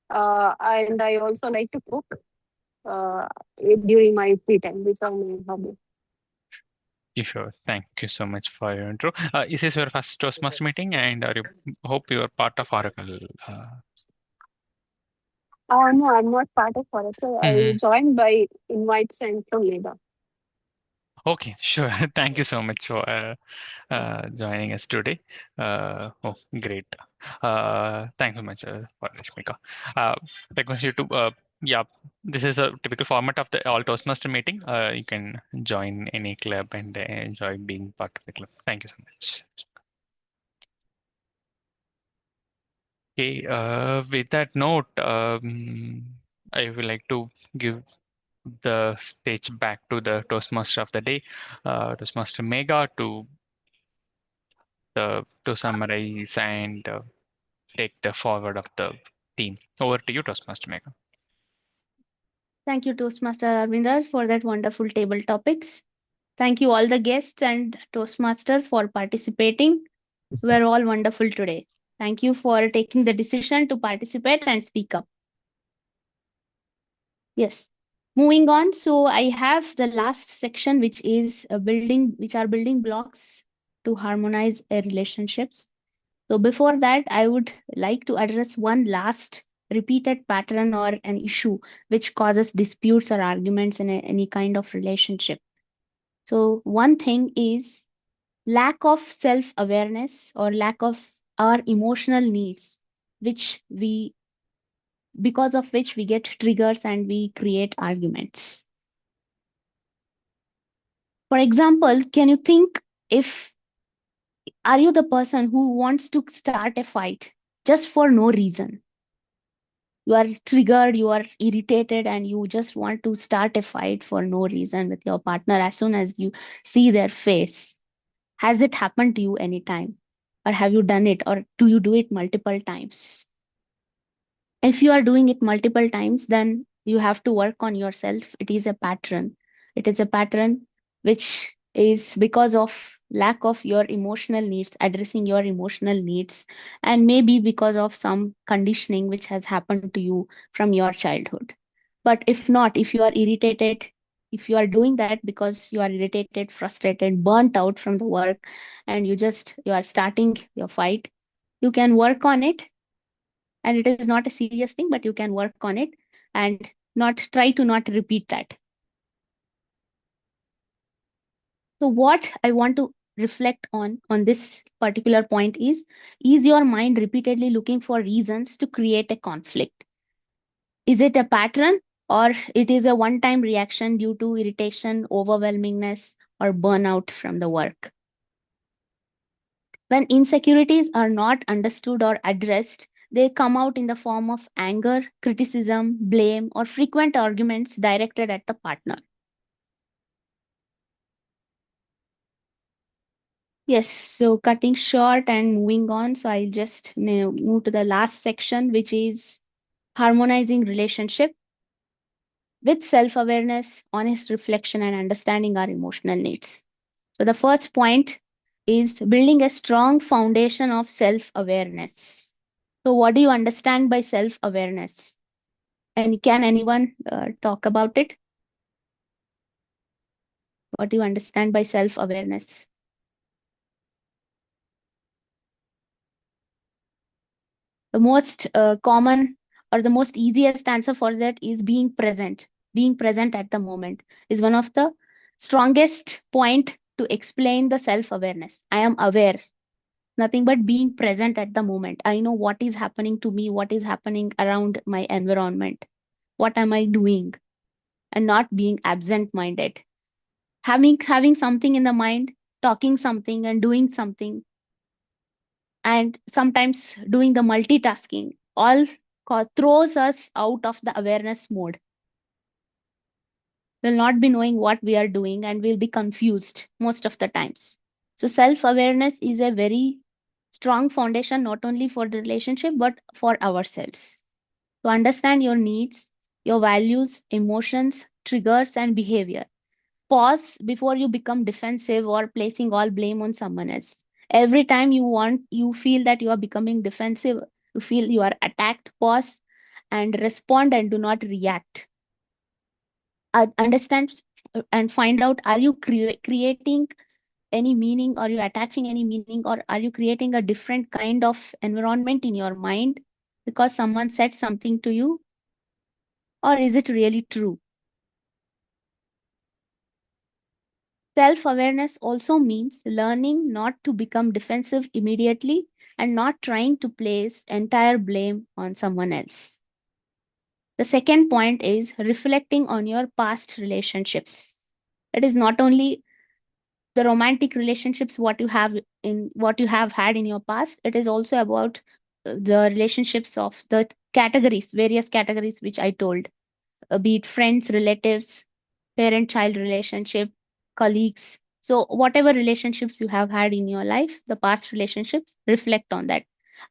And I also like to cook uh, during my free time. These are my hobbies. Sure. Thank you so much for your intro. Is this your first Toastmaster meeting? And are you hope you are part of Oracle? No, I'm not part of Oracle. I Mhm. joined by invite sent from Leda. Okay, sure. Thank you so much for joining us today. Oh, great. Thanks so much for Rashmika. Request you to, yeah, this is a typical format of the All Toastmaster meeting. You can join any club and enjoy being part of the club. Thank you so much. Okay, with that note, I would like to give the stage back to the Toastmaster of the day, Toastmaster Mega, to summarize and take the forward of the team. Over to you, Toastmaster Mega. Thank you, Toastmaster Arvindra, for that wonderful table topics. Thank you all the guests and Toastmasters for participating. We're all wonderful today. Thank you for taking the decision to participate and speak up. Yes. Moving on. So I have the last section, which is which are building blocks to harmonize relationships. So before that, I would like to address one last repeated pattern or an issue which causes disputes or arguments in any kind of relationship. So one thing is lack of self-awareness or lack of our emotional needs, because of which we get triggers and we create arguments. For example, can you think, are you the person who wants to start a fight just for no reason? You are triggered, you are irritated, and you just want to start a fight for no reason with your partner as soon as you see their face. Has it happened to you anytime? Or have you done it? Or do you do it multiple times? If you are doing it multiple times, then you have to work on yourself. It is a pattern. It is a pattern which is because of lack of your emotional needs, addressing your emotional needs, and maybe because of some conditioning which has happened to you from your childhood. But if not, if you are irritated, if you are doing that because you are irritated, frustrated, burnt out from the work, and you are starting your fight, you can work on it, and it is not a serious thing, but you can work on it and not try to not repeat that. So what I want to reflect on this particular point is your mind repeatedly looking for reasons to create a conflict? Is it a pattern, or it is a one-time reaction due to irritation, overwhelmingness, or burnout from the work? When insecurities are not understood or addressed, they come out in the form of anger, criticism, blame, or frequent arguments directed at the partner. Yes, so cutting short and moving on. So I'll just move to the last section, which is harmonizing relationship with self-awareness, honest reflection, and understanding our emotional needs. So the first point is building a strong foundation of self-awareness. So what do you understand by self-awareness? And can anyone talk about it? What do you understand by self-awareness? The most common or the most easiest answer for that is being present. Being present at the moment is one of the strongest point to explain the self-awareness. I am aware, nothing but being present at the moment. I know what is happening to me, what is happening around my environment, what am I doing, and not being absent-minded. Having something in the mind, talking something and doing something, and sometimes doing the multitasking, all throws us out of the awareness mode. We'll not be knowing what we are doing and we'll be confused most of the times. So self-awareness is a very strong foundation, not only for the relationship, but for ourselves. To understand your needs, your values, emotions, triggers, and behavior. Pause before you become defensive or placing all blame on someone else. Every time you feel that you are becoming defensive, you feel you are attacked, pause and respond and do not react. Understand and find out, are you creating any meaning? Are you attaching any meaning, or are you creating a different kind of environment in your mind because someone said something to you? Or is it really true? Self-awareness also means learning not to become defensive immediately and not trying to place entire blame on someone else. The second point is reflecting on your past relationships. It is not only the romantic relationships what you have had in your past, it is also about the relationships of the categories, various categories which I told, be it friends, relatives, parent-child relationship, colleagues. So whatever relationships you have had in your life, the past relationships, reflect on that.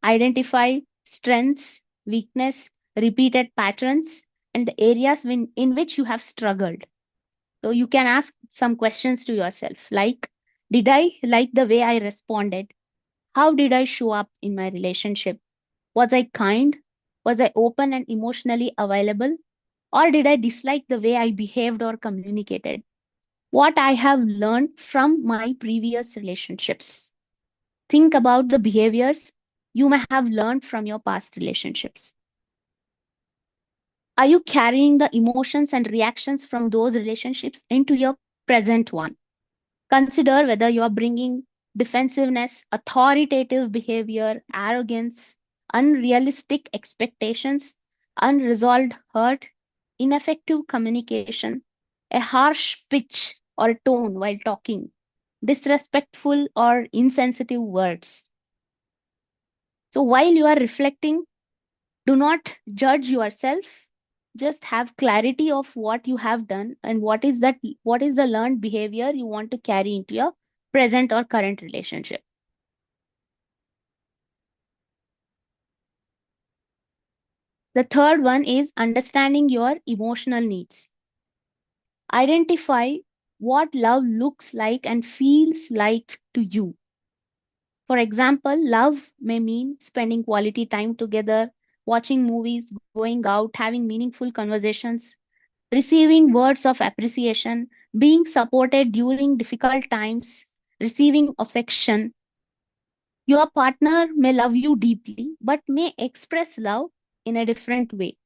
Identify strengths, weakness, repeated patterns, and the areas in which you have struggled. So you can ask some questions to yourself like, did I like the way I responded? How did I show up in my relationship? Was I kind? Was I open and emotionally available? Or did I dislike the way I behaved or communicated? What I have learned from my previous relationships. Think about the behaviors you may have learned from your past relationships. Are you carrying the emotions and reactions from those relationships into your present one? Consider whether you are bringing defensiveness, authoritative behavior, arrogance, unrealistic expectations, unresolved hurt, ineffective communication, a harsh pitch or tone while talking, disrespectful or insensitive words. So while you are reflecting, do not judge yourself. Just have clarity of what you have done and what is the learned behavior you want to carry into your present or current relationship. The third one is understanding your emotional needs. Identify what love looks like and feels like to you. For example, love may mean spending quality time together, watching movies, going out, having meaningful conversations, receiving words of appreciation, being supported during difficult times, receiving affection. Your partner may love you deeply, but may express love in a different way.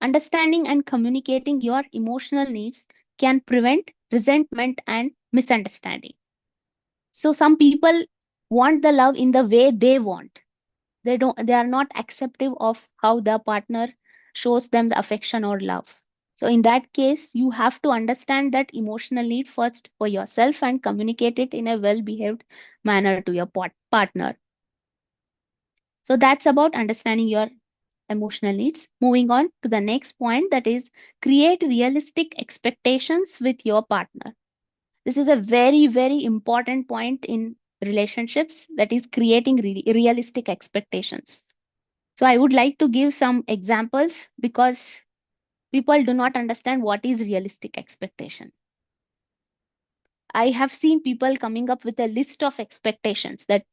Understanding and communicating your emotional needs can prevent resentment and misunderstanding. So some people want the love in the way they want. They are not accepting of how their partner shows them the affection or love. So in that case, you have to understand that emotional need first for yourself and communicate it in a well behaved manner to your partner. So that's about understanding your emotional needs. Moving on to the next point, that is create realistic expectations with your partner. This is a very, very important point in relationships, that is creating realistic expectations. So I would like to give some examples because people do not understand what is realistic expectation. I have seen people coming up with a list of expectations that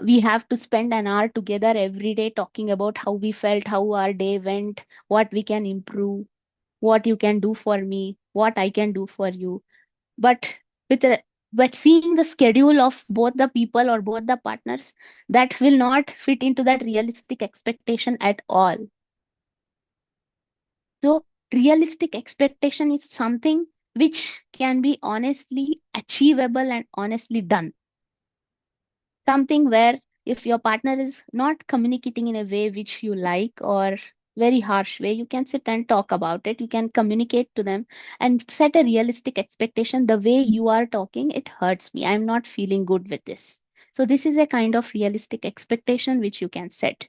we have to spend an hour together every day talking about how we felt, how our day went, what we can improve, what you can do for me, what I can do for you. But with a but seeing the schedule of both the people or both the partners, that will not fit into that realistic expectation at all. So realistic expectation is something which can be honestly achievable and honestly done. Something where if your partner is not communicating in a way which you like or very harsh way, you can sit and talk about it. You can communicate to them and set a realistic expectation. The way you are talking, it hurts me. I'm not feeling good with this. So this is a kind of realistic expectation which you can set.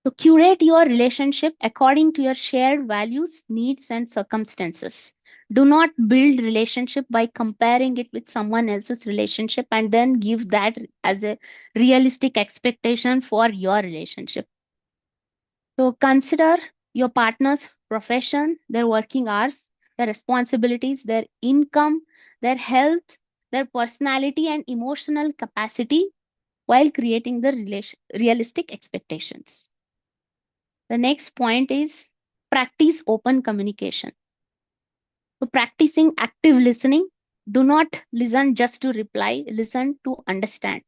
So curate your relationship according to your shared values, needs, and circumstances. Do not build relationship by comparing it with someone else's relationship and then give that as a realistic expectation for your relationship. So consider your partner's profession, their working hours, their responsibilities, their income, their health, their personality and emotional capacity while creating the realistic expectations. The next point is practice open communication. So practicing active listening. Do not listen just to reply, listen to understand.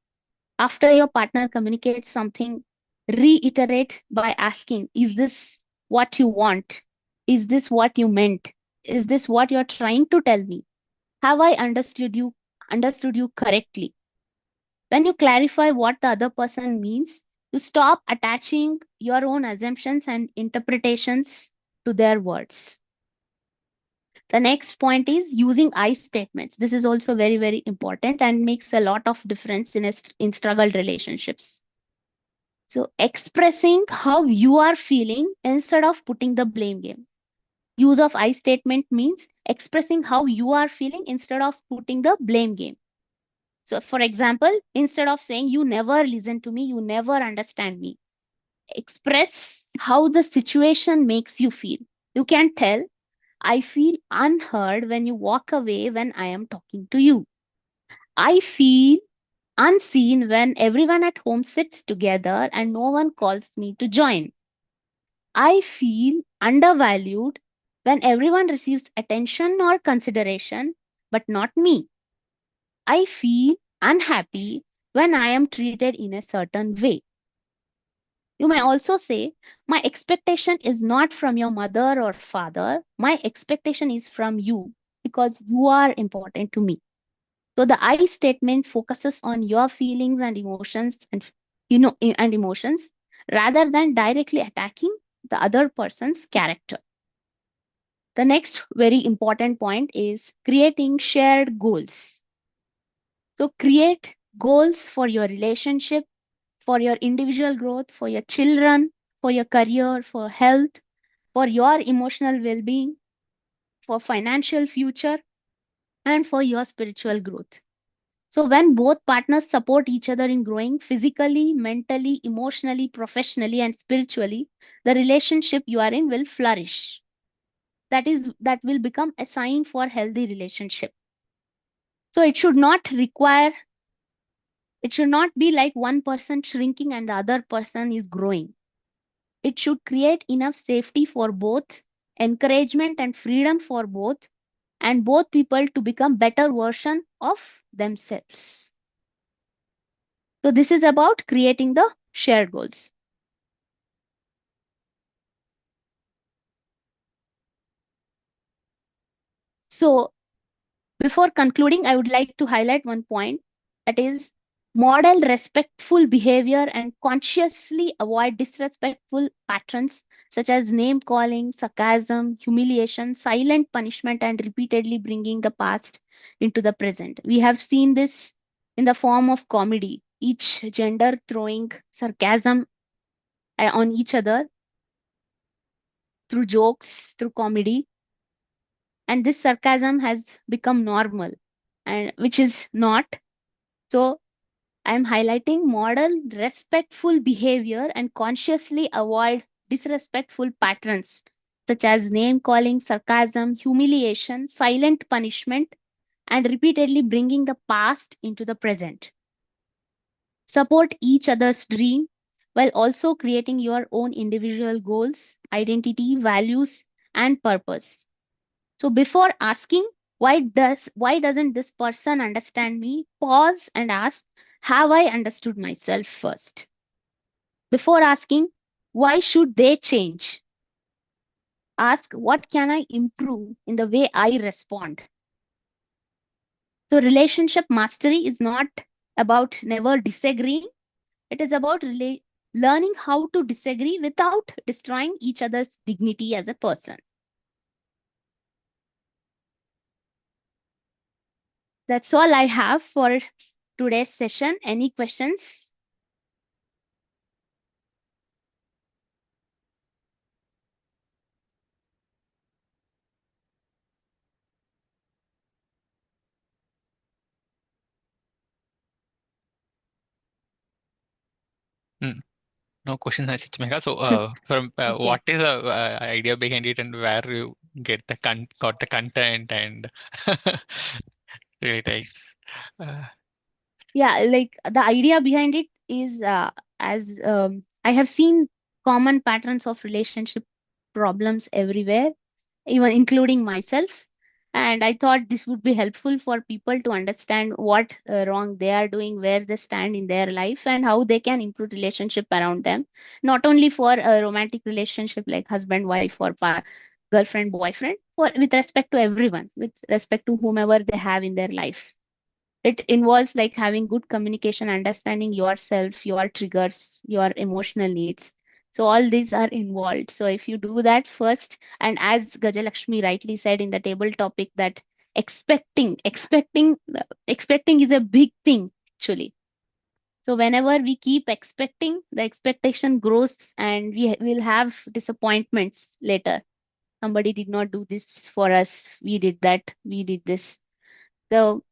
After your partner communicates something, reiterate by asking, is this what you want? Is this what you meant? Is this what you're trying to tell me? Have I understood you correctly? When you clarify what the other person means, you stop attaching your own assumptions and interpretations to their words. The next point is using I statements. This is also very, very important and makes a lot of difference in struggled relationships. So expressing how you are feeling instead of putting the blame game. Use of I statement means expressing how you are feeling instead of putting the blame game. So, for example, instead of saying, you never listen to me, you never understand me, express how the situation makes you feel. You can tell, I feel unheard when you walk away when I am talking to you. I feel unseen when everyone at home sits together and no one calls me to join. I feel undervalued when everyone receives attention or consideration, but not me. I feel unhappy when I am treated in a certain way. You may also say, my expectation is not from your mother or father. My expectation is from you because you are important to me. So the I statement focuses on your feelings and emotions and emotions rather than directly attacking the other person's character. The next very important point is creating shared goals. So create goals for your relationship, for your individual growth, for your children, for your career, for health, for your emotional well-being, for financial future, and for your spiritual growth. So when both partners support each other in growing physically, mentally, emotionally, professionally, and spiritually, the relationship you are in will flourish. That will become a sign for healthy relationship. So it should not be like one person shrinking and the other person is growing. It should create enough safety for both, encouragement and freedom for both, and both people to become better version of themselves. So this is about creating the shared goals. So before concluding, I would like to highlight one point, that is model respectful behavior and consciously avoid disrespectful patterns such as name calling, sarcasm, humiliation, silent punishment, and repeatedly bringing the past into the present. We have seen this in the form of comedy, each gender throwing sarcasm on each other through jokes, through comedy, and this sarcasm has become normal, and which is not. So I am highlighting model respectful behavior and consciously avoid disrespectful patterns such as name calling, sarcasm, humiliation, silent punishment, and repeatedly bringing the past into the present. Support each other's dream while also creating your own individual goals, identity, values, and purpose. So before asking why doesn't this person understand me, pause and ask, have I understood myself first? Before asking why should they change, ask what can I improve in the way I respond. So relationship mastery is not about never disagreeing. It is about learning how to disagree without destroying each other's dignity as a person. That's all I have for today's session. Any questions? Mm, no question, Chimeka. So, from Okay. what is the idea behind it, and where you got the content, and really nice. Uh, Yeah, like the idea behind it is as I have seen common patterns of relationship problems everywhere, even including myself. And I thought this would be helpful for people to understand what wrong they are doing, where they stand in their life, and how they can improve relationship around them. Not only for a romantic relationship like husband, wife, or girlfriend, boyfriend, for with respect to everyone, with respect to whomever they have in their life. It involves like having good communication, understanding yourself, your triggers, your emotional needs. So all these are involved. So if you do that first, and as Gajalakshmi rightly said in the table topic, that expecting is a big thing actually. So whenever we keep expecting, the expectation grows and we will have disappointments later. Somebody did not do this for us. We did that. We did this. So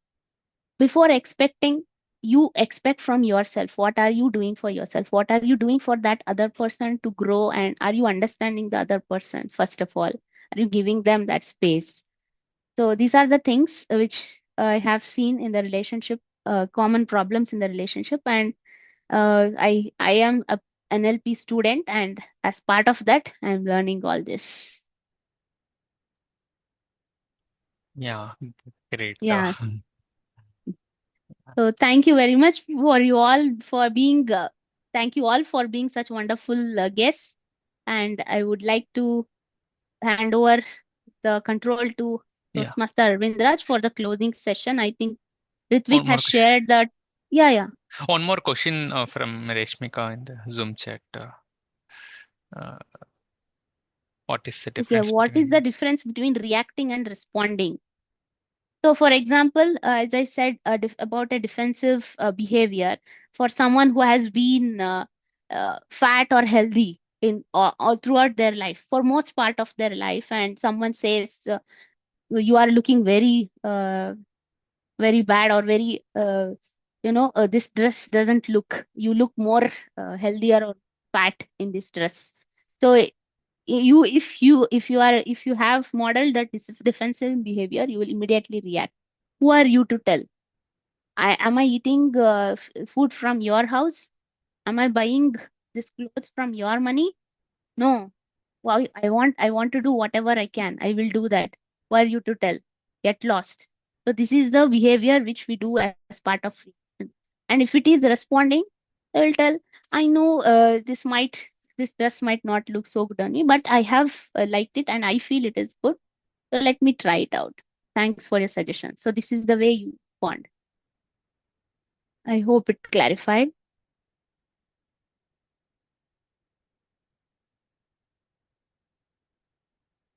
before expecting, you expect from yourself. What are you doing for yourself? What are you doing for that other person to grow? And are you understanding the other person, first of all? Are you giving them that space? So these are the things which I have seen in the relationship, common problems in the relationship. And I am a NLP student, and as part of that, I'm learning all this. Yeah, great. Yeah. So thank you very much for you all for being. Thank you all for being such wonderful guests. And I would like to hand over the control to Yeah. Toastmaster Arvindraj for the closing session. I think One Ritvik more has question. shared that. Yeah. One more question from Reshmika in the Zoom chat. Uh, what is the Okay. difference What is the between? difference between reacting and responding? So, for example, as I said about a defensive behavior for someone who has been fat or healthy in all throughout their life, for most part of their life, and someone says you are looking very bad or very this dress doesn't look. You look more healthier or fat in this dress. So if you have modeled that defensive behavior, you will immediately react. Who are you to tell? Am I eating food from your house? Am I buying this clothes from your money? No. Well, I want to do whatever I can. I will do that. Who are you to tell? Get lost. So this is the behavior which we do as part of reaction. And if it is responding, I will tell, I know this dress might not look so good on me, but I have liked it and I feel it is good. So let me try it out. Thanks for your suggestion. So this is the way you respond. I hope it clarified.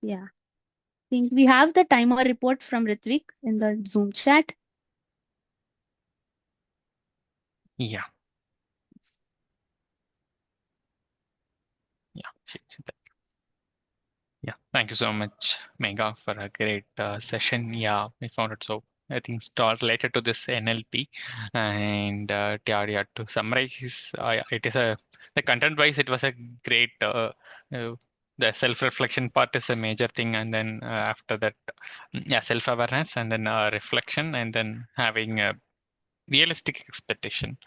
Yeah. I think we have the timer report from Ritvik in the Zoom chat. Yeah. Yeah, thank you so much, Mega, for a great session. Yeah, we found it so. I think it's all related to this NLP, and yeah, to summarize, it is the content-wise, it was a great. The self-reflection part is a major thing, and then after that, yeah, self-awareness, and then reflection, and then having a realistic expectation.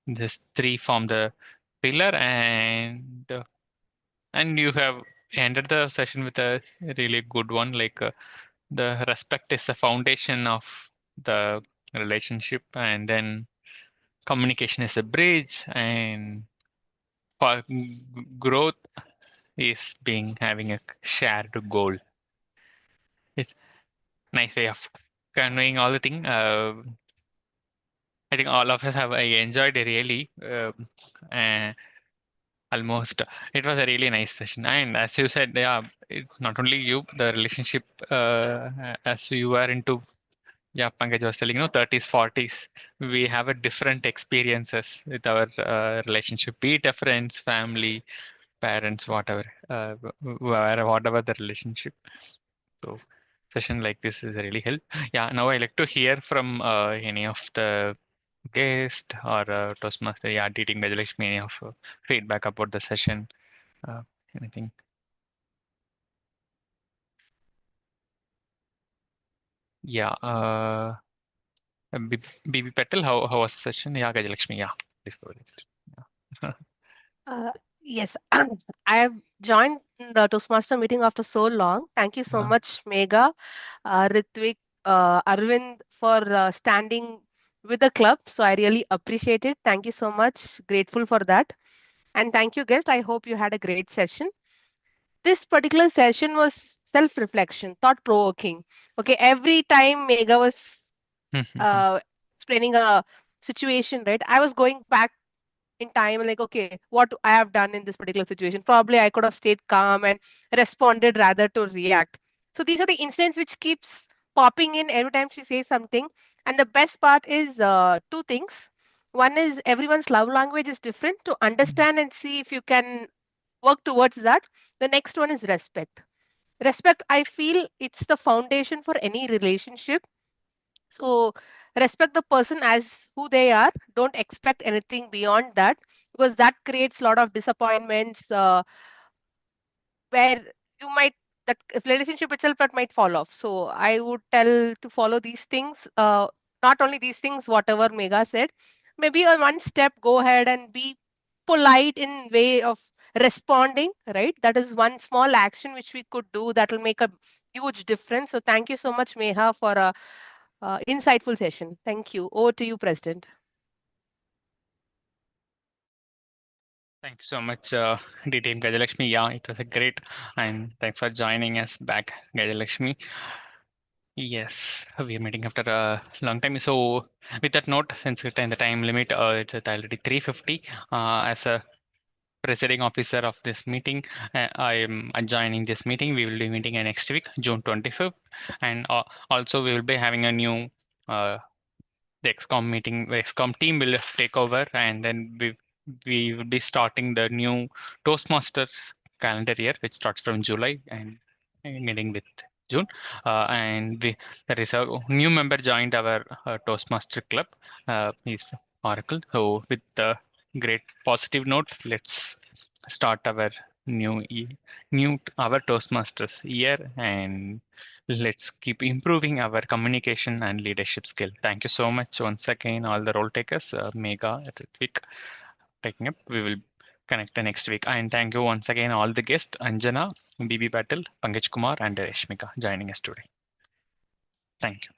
This three form the pillar, and you have ended the session with a really good one. Like the respect is the foundation of the relationship, and then communication is a bridge, and for growth is being having a shared goal. It's nice way of conveying all the thing. I think all of us have I enjoyed it really. And almost. It was a really nice session. And as you said, yeah, not only you, the relationship, as you are into, yeah, Pankaj was telling, 30s, 40s, we have a different experiences with our relationship, be it a friends, family, parents, whatever, whatever the relationship. So session like this is really help. Yeah, now I like to hear from any of the guest or Toastmaster, yeah, teaching Gajalakshmi, any of feedback about the session, uh, anything. Yeah, BB Petal, how was the session? Yeah, Gajalakshmi, yeah, please go ahead. Yeah. Yes, I have joined the Toastmaster meeting after so long. Thank you so much, Mega, Ritvik, Arvind, for standing with the club. So I really appreciate it. Thank you so much. Grateful for that. And thank you, guest. I hope you had a great session. This particular session was self-reflection, thought-provoking. Okay, every time Mega was uh, explaining a situation, right, I was going back in time and like, okay, what I have done in this particular situation. Probably I could have stayed calm and responded rather to react. So these are the incidents which keeps popping in every time she says something. And the best part is two things. One is everyone's love language is different. To understand and see if you can work towards that. The next one is respect. Respect, I feel it's the foundation for any relationship. So respect the person as who they are. Don't expect anything beyond that, because that creates a lot of disappointments, where you might, that if relationship itself that might fall off. So I would tell to follow these things. Not only these things, whatever Mega said, maybe a one step go ahead and be polite in way of responding, right? That is one small action which we could do that will make a huge difference. So thank you so much, Meha, for a insightful session. Thank you. Over to you, President. Thank you so much, DTM Gajalakshmi. Yeah, it was a great, and thanks for joining us back, Gajalakshmi. Yes, we are meeting after a long time. So, with that note, since it's in the time limit, it's at already 3:50. As a presiding officer of this meeting, I am adjoining this meeting. We will be meeting next week, June 25th, and also we will be having a new the XCOM meeting. The XCOM team will take over, and then we will be starting the new Toastmasters calendar year, which starts from July and ending with June. And there is a new member joined our Toastmaster club. He's Oracle. So with the great positive note, let's start our new our Toastmasters year, and let's keep improving our communication and leadership skill. Thank you so much once again, all the role takers, Mega, Ritvik, taking up. We will connect the next week. And thank you once again, all the guests, Anjana, BB Patil, Pankaj Kumar, and Reshmika joining us today. Thank you.